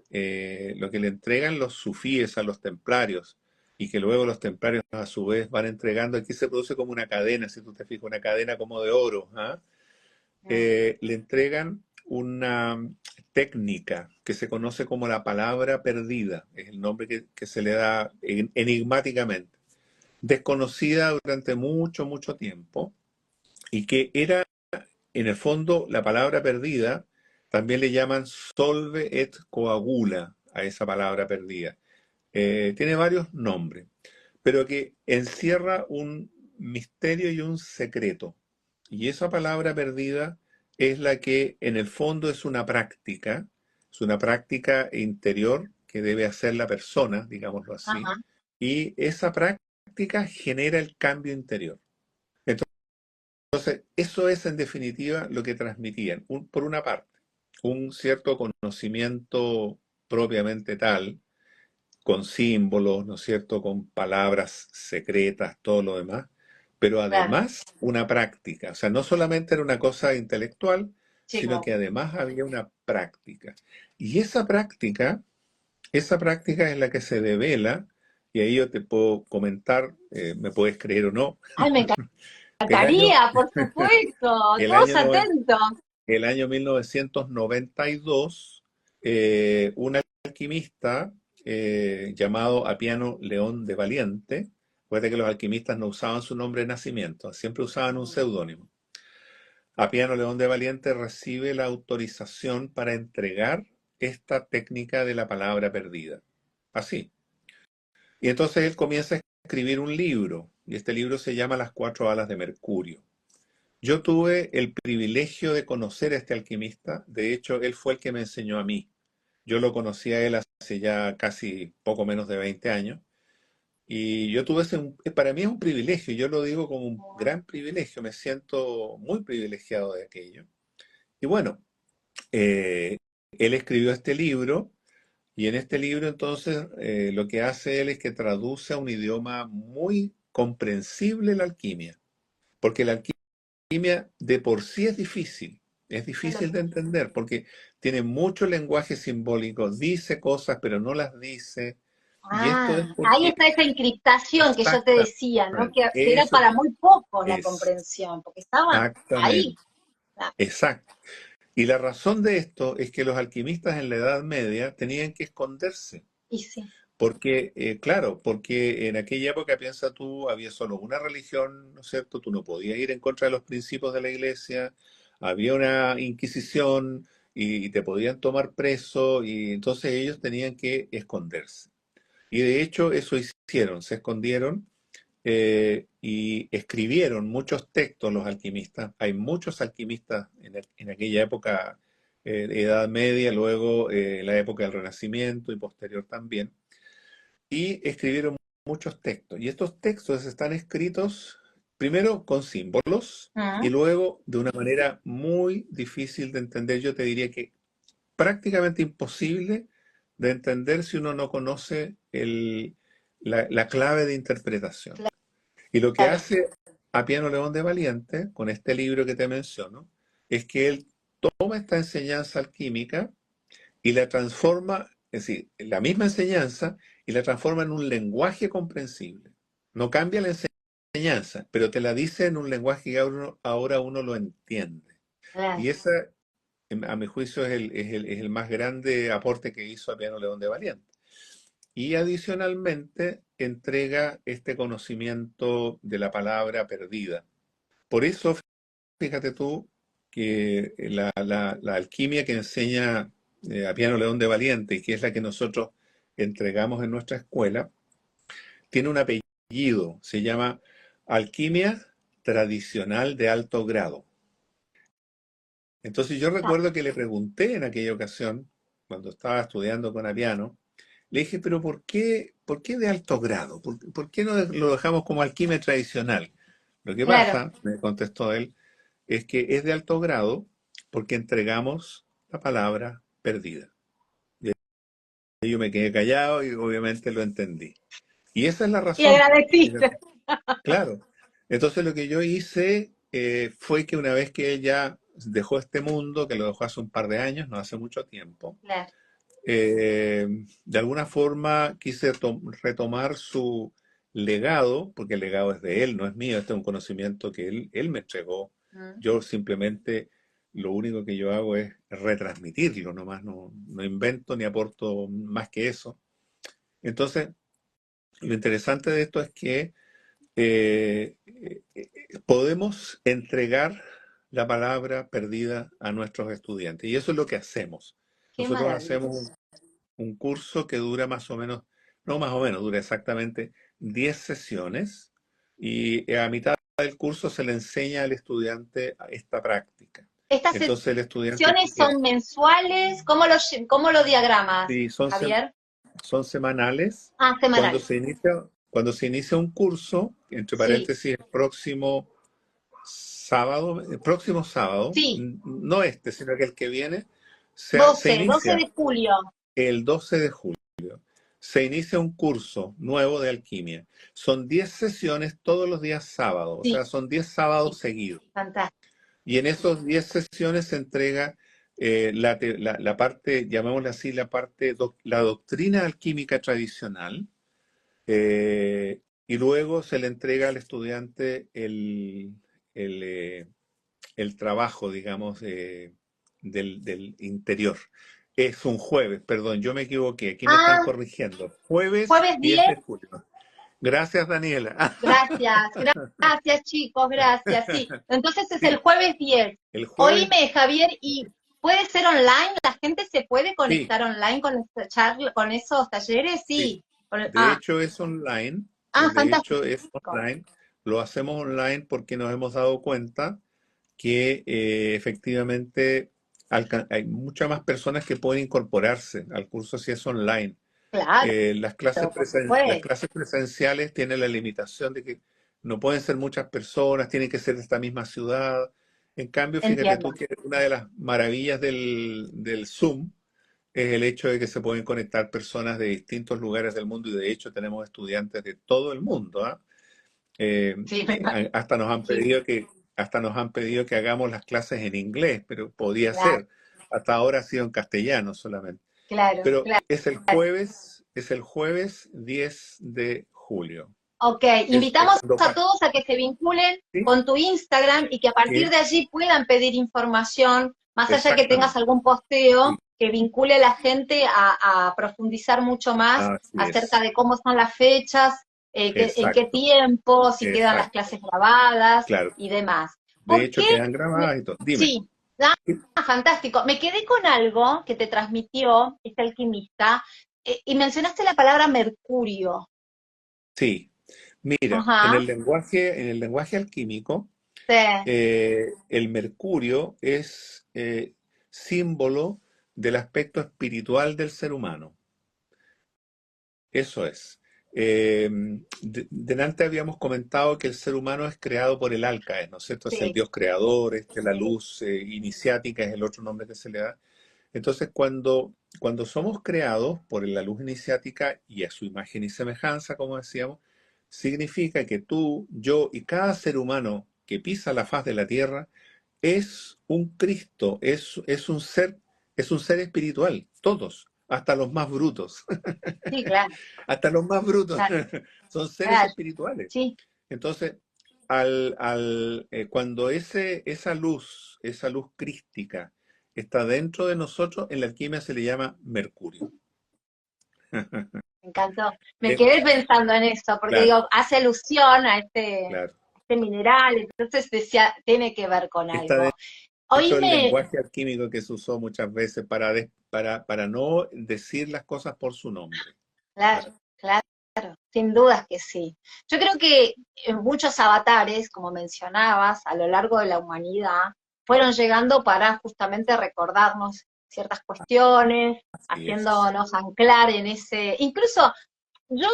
los sufíes a los templarios y que luego los templarios a su vez van entregando, aquí se produce como una cadena, si tú te fijas, una cadena como de oro, ¿ah? Mm, Le entregan una técnica que se conoce como la palabra perdida, es el nombre que se le da enigmáticamente, desconocida durante mucho, mucho tiempo, y que era, en el fondo, la palabra perdida, también le llaman solve et coagula a esa palabra perdida. Tiene varios nombres, pero que encierra un misterio y un secreto. Y esa palabra perdida es la que en el fondo es una práctica interior que debe hacer la persona, digámoslo así, ajá. y esa práctica genera el cambio interior. Entonces, eso es en definitiva lo que transmitían, por una parte. un cierto conocimiento propiamente tal, con símbolos, ¿no es cierto?, con palabras secretas, todo lo demás, pero Claro, además una práctica. O sea, no solamente era una cosa intelectual, sí, sino claro. que además había una práctica. Y esa práctica es la que se devela, y ahí yo te puedo comentar, me puedes creer o no, Ay, me el año, encantaría, por supuesto, el todos año, noven- atentos. el año 1992, un alquimista llamado Apiano León de Valiente, recuerda que los alquimistas no usaban su nombre de nacimiento, siempre usaban un seudónimo. Apiano León de Valiente recibe la autorización para entregar esta técnica de la palabra perdida. Así. Y entonces él comienza a escribir un libro, y este libro se llama Las cuatro alas de Mercurio. Yo tuve el privilegio de conocer a este alquimista, de hecho él fue el que me enseñó a mí. Yo lo conocí a él hace ya casi poco menos de 20 años, y yo tuve para mí es un privilegio, yo lo digo como un gran privilegio, me siento muy privilegiado de aquello. Y bueno, eh, él escribió este libro. Y en este libro entonces lo que hace él es que traduce a un idioma muy comprensible la alquimia, porque la alquimia de por sí es difícil de entender, porque tiene mucho lenguaje simbólico, dice cosas pero no las dice, y esto es Ahí porque está esa encriptación que yo te exactamente, decía, ¿no? Que era eso para muy pocos la es comprensión, porque estaban ahí. exactamente, exacto. Y la razón de esto es que los alquimistas en la Edad Media tenían que esconderse. Y sí. Porque, claro, porque en aquella época, piensa tú, había solo una religión, ¿no es cierto? Tú no podías ir en contra de los principios de la iglesia, había una inquisición y te podían tomar preso y entonces ellos tenían que esconderse. Y de hecho eso hicieron, se escondieron y escribieron muchos textos los alquimistas. Hay muchos alquimistas en aquella época, Edad Media, luego la época del Renacimiento y posterior también y escribieron muchos textos. Y estos textos están escritos primero con símbolos y Mm, luego de una manera muy difícil de entender. Yo te diría que prácticamente imposible de entender si uno no conoce la clave de interpretación. Y lo que claro. hace Apiano León de Valiente con este libro que te menciono es que él toma esta enseñanza alquímica y la transforma, es decir, la misma enseñanza y la transforma en un lenguaje comprensible. No cambia la enseñanza, pero te la dice en un lenguaje que ahora uno lo entiende. Claro. Y esa, a mi juicio, es el más grande aporte que hizo Apiano León de Valiente. Y adicionalmente entrega este conocimiento de la palabra perdida. Por eso, fíjate tú que la alquimia que enseña Apiano León de Valiente, y que es la que nosotros entregamos en nuestra escuela, tiene un apellido, se llama Alquimia Tradicional de Alto Grado. Entonces yo Ah, recuerdo que le pregunté en aquella ocasión, cuando estaba estudiando con Apiano, le dije, pero por qué de alto grado? Por qué no lo dejamos como alquimia tradicional? Lo que claro. pasa, me contestó él, es que es de alto grado porque entregamos la palabra perdida. Y yo me quedé callado y obviamente lo entendí. Y esa es la Y razón. agradeciste. Fíjate. Claro. Entonces lo que yo hice fue que una vez que él ya dejó este mundo, que lo dejó hace un par de años, no hace mucho tiempo, Claro. de alguna forma quise retomar su legado, porque el legado es de él, no es mío, este es un conocimiento que él me entregó. Mm. Yo simplemente lo único que yo hago es retransmitirlo, nomás no invento ni aporto más que eso. Entonces, lo interesante de esto es que podemos entregar la palabra perdida a nuestros estudiantes y eso es lo que hacemos. Qué Nosotros maravilla. hacemos un curso que dura más o menos, no más o menos, dura exactamente 10 sesiones y a mitad del curso se le enseña al estudiante esta práctica. ¿Estas Entonces el estudiante sesiones son mensuales? Cómo lo diagramas, sí, Javier? son semanales. Ah, semanales. Cuando se inicia un curso, entre Sí, paréntesis, el próximo sábado, sí. no este, sino que el que viene, Se 12 inicia de julio. el 12 de julio. Se inicia un curso nuevo de alquimia. Son 10 sesiones todos los días sábados, o Sí, sea, son 10 sábados seguidos. fantástico. Y en esos 10 sesiones se entrega la parte, llamémosle así, la doctrina alquímica tradicional, y luego se le entrega al estudiante el, eh, el trabajo, digamos, del interior. Es un jueves, perdón, yo me equivoqué, aquí me están Ah, corrigiendo. Jueves jueves 10 10. de julio. Gracias, Daniela. Gracias, gracias chicos, gracias. Sí, entonces es el Sí, jueves 10. el jueves, Oíme, Javier, ¿y puede ser online? ¿La gente se puede sí, conectar online con esta charla, con esos talleres? sí. Sí. De hecho es online, de hecho es Fantástico. online. Lo hacemos online porque nos hemos dado cuenta que efectivamente hay muchas más personas que pueden incorporarse al curso si es online. Claro, Las pues, clases presenciales tienen la limitación de que no pueden ser muchas personas, tienen que ser de esta misma ciudad. En cambio, fíjate entiendo. tú que una de las maravillas del Zoom es el hecho de que se pueden conectar personas de distintos lugares del mundo y de hecho tenemos estudiantes de todo el mundo, ¿ah? Eh, Sí, hasta nos han sí, pedido que hagamos las clases en inglés, pero podía claro, ser. Hasta ahora ha sido en castellano solamente. claro, Pero claro. es el jueves 10 de julio. Ok, Es invitamos cuando a todos a que se vinculen ¿sí? con tu Instagram y que a partir Sí, de allí puedan pedir información, más allá que tengas exactamente. algún Sí, posteo, que vincule a la gente a profundizar mucho más así acerca es. de cómo son las fechas, en qué Exacto, tiempo, si quedan las exacto. clases grabadas Claro. y demás. De ¿Por hecho, qué? quedan grabadas y todo. Dime. Sí, fantástico. Me quedé con algo que te transmitió este alquimista y mencionaste la palabra mercurio. Sí. Mira, Ajá, en el lenguaje alquímico, sí, el mercurio es símbolo del aspecto espiritual del ser humano. Eso es. Delante habíamos comentado que el ser humano es creado por el Alcaes, ¿no es cierto? Es el sí, Dios creador, la sí. luz iniciática es el otro nombre que se le da. Entonces, cuando somos creados por la luz iniciática y a su imagen y semejanza, como decíamos, significa que tú, yo y cada ser humano que pisa la faz de la tierra es un Cristo, es un ser espiritual, todos, hasta los más brutos. Sí, claro, Hasta los más brutos claro, son seres claro, espirituales. sí. Entonces, cuando esa luz crística, está dentro de nosotros, en la alquimia se le llama mercurio. Me encantó. Me Eh, quedé pensando en eso, porque claro, digo, hace alusión a claro. este mineral, entonces decía, tiene que ver con Está algo. dentro del Oíme, lenguaje alquímico que se usó muchas veces para no decir las cosas por su nombre. claro, Claro. claro, sin dudas que sí. Yo creo que muchos avatares, como mencionabas, a lo largo de la humanidad, fueron llegando para justamente recordarnos ciertas cuestiones, Así es. haciéndonos anclar en ese, incluso yo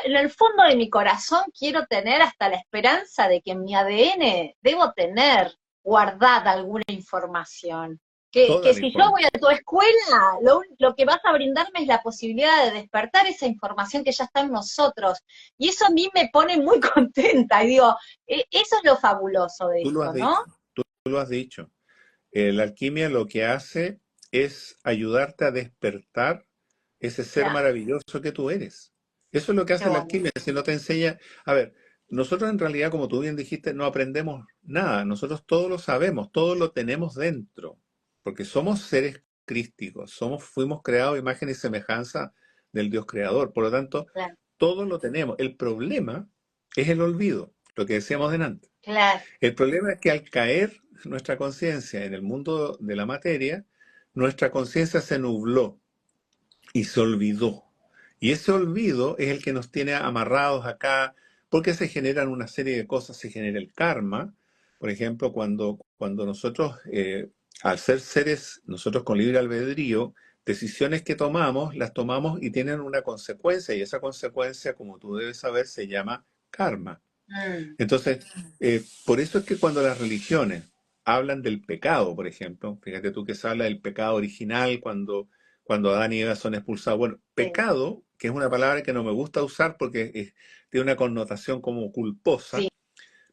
en el fondo de mi corazón quiero tener hasta la esperanza de que en mi ADN debo tener guardada alguna información. Toda Que la si yo voy a información. tu escuela, lo que vas a brindarme es la posibilidad de despertar esa información que ya está en nosotros. Y eso a mí me pone muy contenta. Y digo, eso es lo fabuloso de Tú lo has esto, ¿no? dicho. Tú lo has dicho. La alquimia lo que hace es ayudarte a despertar ese ser Claro, maravilloso que tú eres. Eso es lo que qué hace la bueno. alquimia, si no te enseña. A ver, nosotros en realidad, como tú bien dijiste, no aprendemos nada. Nosotros todo lo sabemos, todo lo tenemos dentro, porque somos seres crísticos, fuimos creados a imagen y semejanza del Dios creador. Por lo tanto, Claro, todo lo tenemos. El problema es el olvido, lo que decíamos delante. claro, El problema es que al caer nuestra conciencia en el mundo de la materia, nuestra conciencia se nubló y se olvidó. Y ese olvido es el que nos tiene amarrados acá, porque se generan una serie de cosas, se genera el karma. Por ejemplo, cuando nosotros, al ser seres, nosotros con libre albedrío, decisiones que tomamos, las tomamos y tienen una consecuencia, y esa consecuencia, como tú debes saber, se llama karma. mm, Entonces, por eso es que cuando las religiones hablan del pecado, por ejemplo. Fíjate tú que se habla del pecado original cuando Adán y Eva son expulsados. Bueno, sí, pecado, que es una palabra que no me gusta usar porque tiene una connotación como sí, culposa,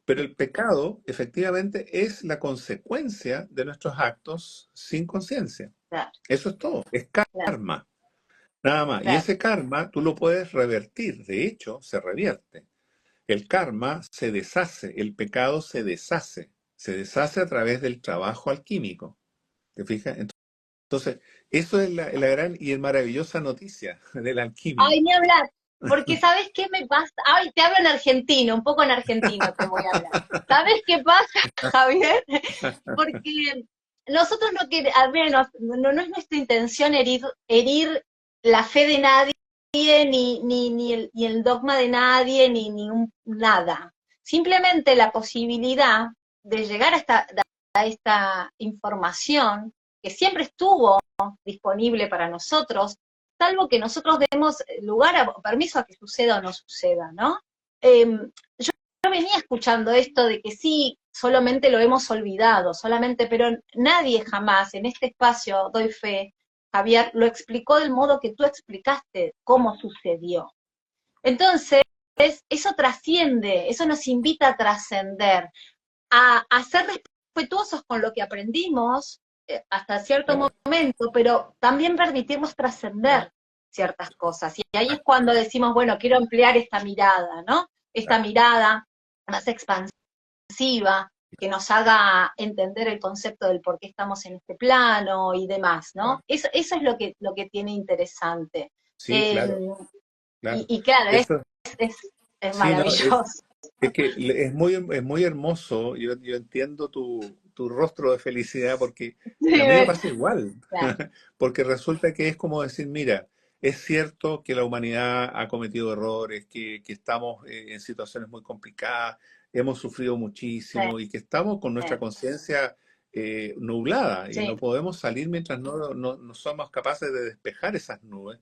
pero el pecado efectivamente es la consecuencia de nuestros actos sin conciencia. claro, Eso es todo, es claro, karma, nada más. Y claro. ese karma tú lo puedes revertir, de hecho, se revierte. El karma se deshace, el pecado se deshace a través del trabajo alquímico. ¿Te fijas? Entonces, eso es la gran y maravillosa noticia de la alquimia. Ay, ni hablar, porque ¿sabes qué me pasa? Ay, te hablo en argentino, un poco en argentino te voy a hablar. ¿Sabes qué pasa, Javier? Porque nosotros no queremos, al menos, no es nuestra intención herir la fe de nadie, ni el dogma de nadie, nada. Simplemente la posibilidad de llegar a esta información que siempre estuvo disponible para nosotros, salvo que nosotros demos lugar permiso a que suceda o no suceda, ¿no? Yo venía escuchando esto de que sí, solamente lo hemos olvidado, solamente, pero nadie jamás en este espacio, doy fe, Javier, lo explicó del modo que tú explicaste cómo sucedió. Entonces, eso trasciende, eso nos invita a trascender, a ser respetuosos con lo que aprendimos hasta cierto Claro, momento, pero también permitirnos trascender ciertas cosas. Y ahí es cuando decimos, bueno, quiero emplear esta mirada, ¿no? Esta claro. mirada más expansiva, que nos haga entender el concepto del por qué estamos en este plano y demás, ¿no? Claro. Eso es lo que tiene interesante. Sí, Eh, claro, claro. y claro, Eso, es, es sí, no, maravilloso. es que es muy hermoso. Yo entiendo tu rostro de felicidad porque a mí me pasa igual. Claro, Porque resulta que es como decir, mira, es cierto que la humanidad ha cometido errores, que estamos en situaciones muy complicadas, hemos sufrido muchísimo y que estamos con nuestra conciencia nublada y no sí, podemos salir mientras no somos capaces de despejar esas nubes.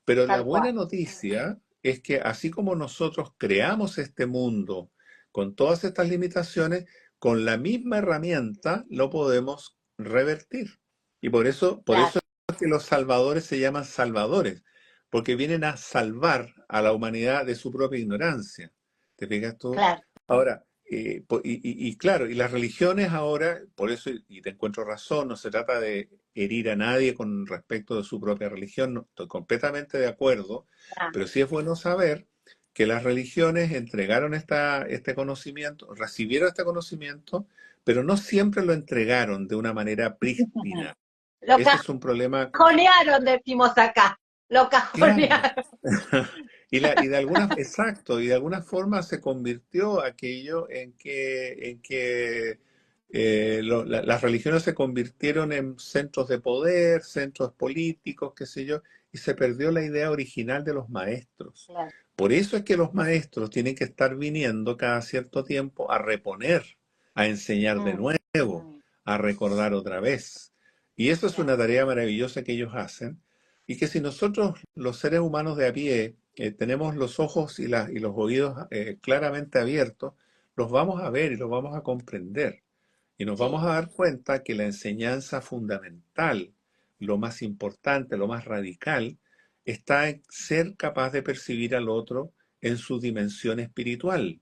Pero la tal cual. buena noticia es que así como nosotros creamos este mundo con todas estas limitaciones, con la misma herramienta lo podemos revertir. Y por Claro, eso es que los salvadores se llaman salvadores, porque vienen a salvar a la humanidad de su propia ignorancia. ¿Te fijas tú? claro, Ahora, y claro, y las religiones ahora, por eso, y te encuentro razón, no se trata de herir a nadie con respecto de su propia religión, no, estoy completamente de acuerdo, claro. pero sí es bueno saber que las religiones entregaron este conocimiento, recibieron este conocimiento, pero no siempre lo entregaron de una manera prístina. Lo Ese es un problema cajonearon, decimos acá. Lo claro. cajonearon. Y de alguna, exacto, y de alguna forma se convirtió aquello en que las religiones se convirtieron en centros de poder, centros políticos, qué sé yo, y se perdió la idea original de los maestros. Claro. Por eso es que los maestros tienen que estar viniendo cada cierto tiempo a reponer, a enseñar de Mm, nuevo, a recordar otra vez. Y eso es claro. una tarea maravillosa que ellos hacen y que si nosotros, los seres humanos de a pie, tenemos los ojos y los oídos claramente abiertos, los vamos a ver y los vamos a comprender. Y nos vamos Sí, a dar cuenta que la enseñanza fundamental, lo más importante, lo más radical, está en ser capaz de percibir al otro en su dimensión espiritual,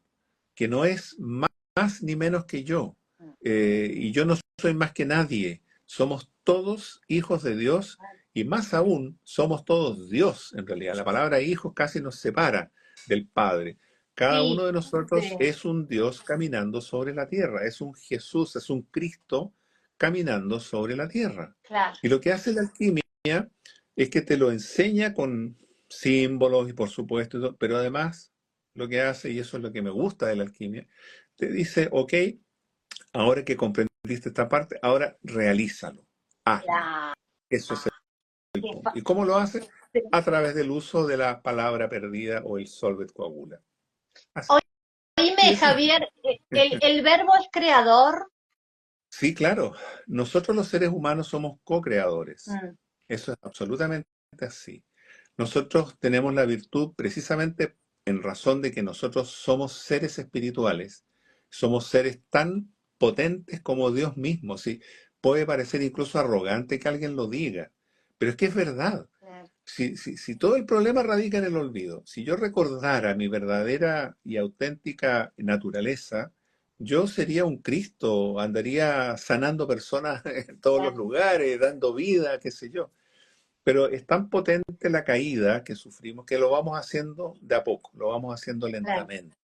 que no es más ni menos que yo. mm, Y yo no soy más que nadie. Somos todos hijos de Dios y más aún somos todos Dios en realidad. La palabra hijos casi nos separa del Padre. Cada sí, uno de nosotros sí, es un Dios caminando sobre la tierra, es un Jesús, es un Cristo caminando sobre la tierra. claro. Y lo que hace la alquimia es que te lo enseña con símbolos y por supuesto, pero además lo que hace, y eso es lo que me gusta de la alquimia, te dice, ok, ahora que comprendiste esta parte, ahora realízalo, hazlo. Claro. Eso es el Qué punto. ¿Y cómo lo hace? fa- A través del uso de la palabra perdida o el solvet coagula. Así Oíme, de simple. Javier, el verbo es creador. Sí, claro. Nosotros los seres humanos somos co-creadores. Mm, Eso es absolutamente así. Nosotros tenemos la virtud precisamente en razón de que nosotros somos seres espirituales, somos seres tan potentes como Dios mismo. Sí, puede parecer incluso arrogante que alguien lo diga, pero es que es verdad. Claro, Si todo el problema radica en el olvido, si yo recordara mi verdadera y auténtica naturaleza, yo sería un Cristo, andaría sanando personas en todos los claro, lugares, dando vida, qué sé yo. Pero es tan potente la caída que sufrimos que lo vamos haciendo de a poco, lo vamos haciendo claro, lentamente.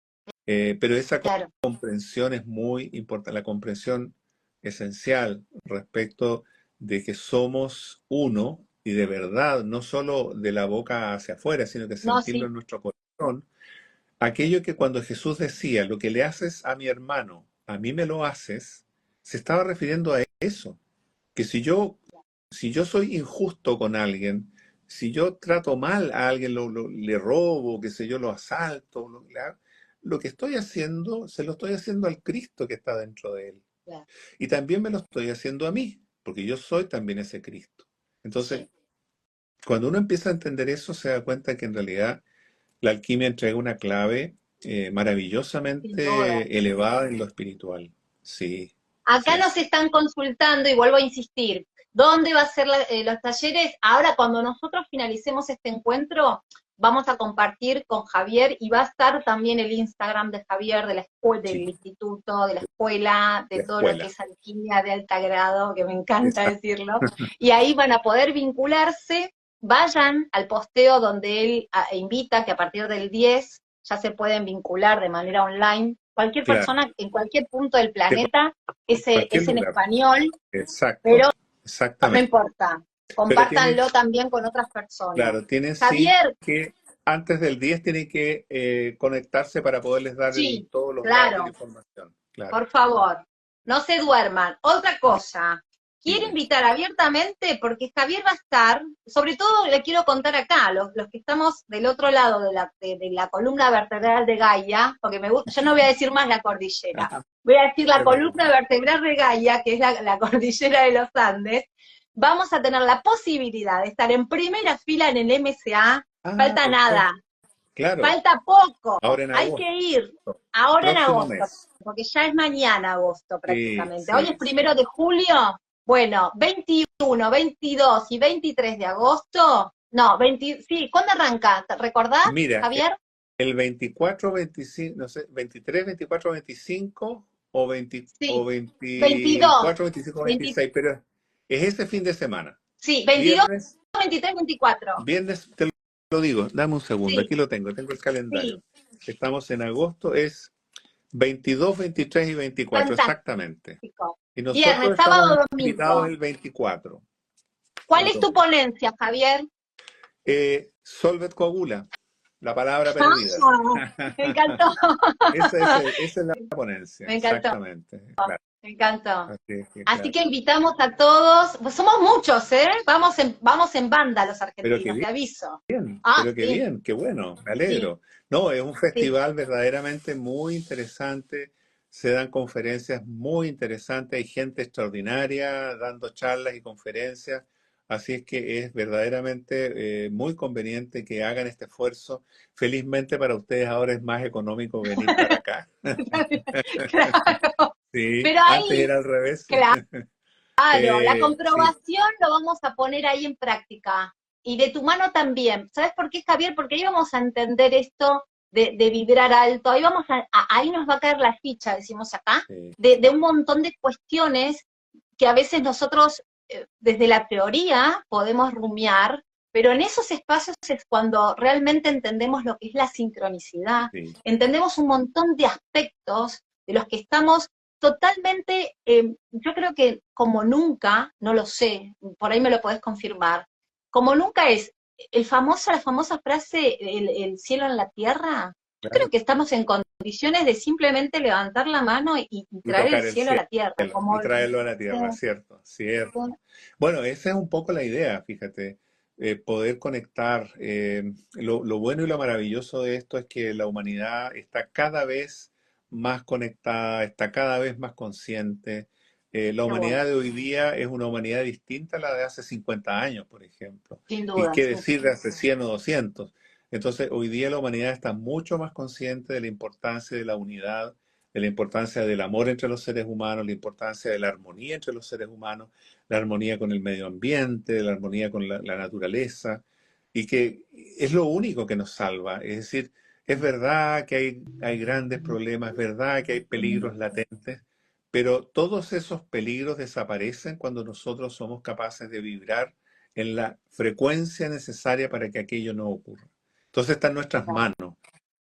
Pero esa claro. comprensión es muy importante, la comprensión esencial respecto de que somos uno y de verdad, no solo de la boca hacia afuera, sino que No, sentirlo sí, en nuestro corazón. Aquello que cuando Jesús decía, lo que le haces a mi hermano, a mí me lo haces, se estaba refiriendo a eso, que si yo soy injusto con alguien, si yo trato mal a alguien, le robo, qué sé yo, lo asalto, lo que estoy haciendo, se lo estoy haciendo al Cristo que está dentro de él. claro, Y también me lo estoy haciendo a mí, porque yo soy también ese Cristo. Entonces, sí, cuando uno empieza a entender eso, se da cuenta que en realidad la alquimia entrega una clave sin duda. maravillosamente elevada en lo espiritual. Sí, Acá sí, nos sí. están consultando y vuelvo a insistir, ¿dónde va a ser los talleres? Ahora, cuando nosotros finalicemos este encuentro, vamos a compartir con Javier y va a estar también el Instagram de Javier, de la escuela, del Sí, instituto, de la escuela, de la todo lo que escuela. es alquimia de alta grado, que me encanta Exacto. decirlo. Y ahí van a poder vincularse. Vayan al posteo donde él invita que a partir del 10 ya se pueden vincular de manera online. Cualquier Claro, persona en cualquier punto del de planeta cualquier es en lugar. español, pero Exacto, no exactamente. importa. Pero tienen, Compártanlo también con otras personas. claro, tienen sí Javier, que, antes del 10 tienen que conectarse para poderles dar sí, todos los datos y la claro, información. Claro, por favor, no se duerman. Otra cosa, quiero dime. invitar abiertamente porque Javier va a estar, sobre todo le quiero contar acá, los que estamos del otro lado de la columna vertebral de Gaia, porque yo no voy a decir más la cordillera, voy a decir la Es verdad. columna vertebral de Gaia, que es la cordillera de los Andes. Vamos a tener la posibilidad de estar en primera fila en el MSA. Ah, Falta nada, perfecto. Claro, falta poco, ahora en hay agosto, que ir ahora en próximo agosto, mes. porque ya es mañana agosto Sí, prácticamente. Hoy es sí, primero sí. de julio, bueno, 21, 22 y 23 de agosto, no, 20, sí, ¿cuándo arranca? ¿Te recordás, Mira, Javier? el 24, 25, no sé, 23, 24, 25 o, 20, o Sí, 22, 24, 25, 20, 26, pero es ese fin de semana. sí, 22, Viernes, 23, 24. viernes, te lo digo, dame un segundo, Sí, aquí lo tengo el calendario. sí, Estamos en agosto, es 22, 23 y 24, exactamente. fantástico. Y Viernes, nosotros estamos sábado, invitados domingo. el 24 ¿Cuál de es tu octubre. ponencia, Javier? Solvet coagula, la palabra perdida. Ah, me encantó, Esa es la ponencia, me encantó. exactamente. Claro. Me encantó. Así es que, Así claro. que invitamos a todos, pues somos muchos, ¿eh? Vamos en banda los Pero qué argentinos, te aviso. bien, Ah, pero qué sí, bien, qué bueno, me sí, alegro. No, es un sí, festival verdaderamente muy interesante, se dan conferencias muy interesantes, hay gente extraordinaria dando charlas y conferencias, así es que es verdaderamente muy conveniente que hagan este esfuerzo. Felizmente para ustedes ahora es más económico venir para acá. claro. Sí, Pero antes ahí, era al revés. claro, la Sí, comprobación lo vamos a poner ahí en práctica. Y de tu mano también. ¿Sabes por qué, Javier? Porque ahí vamos a entender esto de vibrar alto. Ahí ahí nos va a caer la ficha, decimos acá, sí, de un montón de cuestiones que a veces nosotros desde la teoría podemos rumiar, pero en esos espacios es cuando realmente entendemos lo que es la sincronicidad, sí, entendemos un montón de aspectos de los que estamos totalmente, yo creo que como nunca, no lo sé, por ahí me lo podés confirmar, como nunca es la famosa frase, el cielo en la tierra, yo creo claro. que estamos en condiciones de simplemente levantar la mano y Y traer el tocar el cielo a cielo la tierra, como y traerlo a la tierra, cierto, cierto. Bueno, esa es un poco la idea, fíjate, poder conectar. Lo bueno y lo maravilloso de esto es que la humanidad está cada vez más conectada, está cada vez más consciente. La qué bueno, humanidad de hoy día es una humanidad distinta a la de hace 50 años, por ejemplo. sin Y duda, qué sí. decir de hace 100 o 200. Entonces, hoy día la humanidad está mucho más consciente de la importancia de la unidad, de la importancia del amor entre los seres humanos, la importancia de la armonía entre los seres humanos, la armonía con el medio ambiente, la armonía con la naturaleza, y que es lo único que nos salva. Es decir, es verdad que hay grandes problemas, es verdad que hay peligros latentes, pero todos esos peligros desaparecen cuando nosotros somos capaces de vibrar en la frecuencia necesaria para que aquello no ocurra. Entonces está en nuestras manos,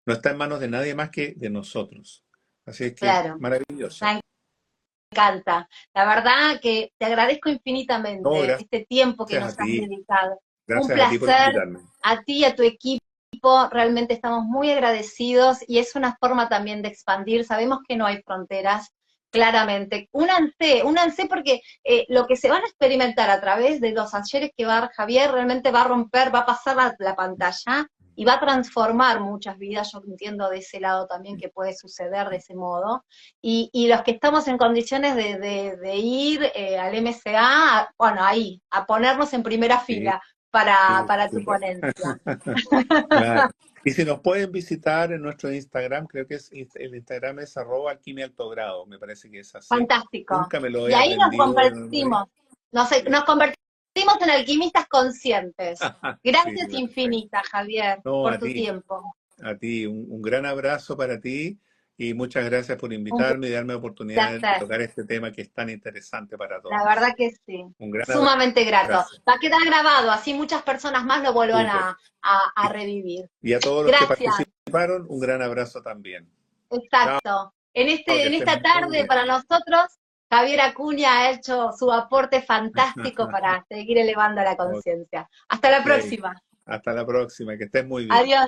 no está en manos de nadie más que de nosotros. Así es que Claro, maravilloso. me encanta. La verdad que te agradezco No, infinitamente este tiempo que nos has dedicado. Un gracias a ti por placer, invitarme. a ti y a tu equipo. Realmente estamos muy agradecidos y es una forma también de expandir. Sabemos que no hay fronteras, claramente. Únanse porque lo que se van a experimentar a través de los talleres que va a dar Javier realmente va a romper, va a pasar la pantalla y va a transformar muchas vidas. Yo entiendo de ese lado también que puede suceder de ese modo. Y los que estamos en condiciones de ir al MCA, bueno, ahí, a ponernos en primera Sí, fila sí, por para tu supuesto. ponencia. Claro. Y si nos pueden visitar en nuestro Instagram, creo que el Instagram es @alquimiaaltogrado, me parece que es así. Fantástico. Nunca me lo Y he ahí nos aprendido de memoria. convertimos, nos convertimos en alquimistas conscientes. Sí, Gracias perfecto. infinitas, Javier, No, por tu tiempo. a ti, un gran abrazo para ti y muchas gracias por Un invitarme y darme la oportunidad de placer. tocar este tema que es tan interesante para La todos. verdad que sí. Un gran Sumamente grato. abrazo. Va a quedar grabado, así muchas personas más lo vuelvan Súper. a Y, revivir. y a todos los que Gracias. participaron, un gran abrazo también. Chao, Exacto. que En estés esta muy tarde bien. para nosotros, Javier Acuña ha hecho su aporte fantástico para seguir elevando la Ok, conciencia. Hasta la próxima. hasta la próxima, que estés muy bien. Adiós.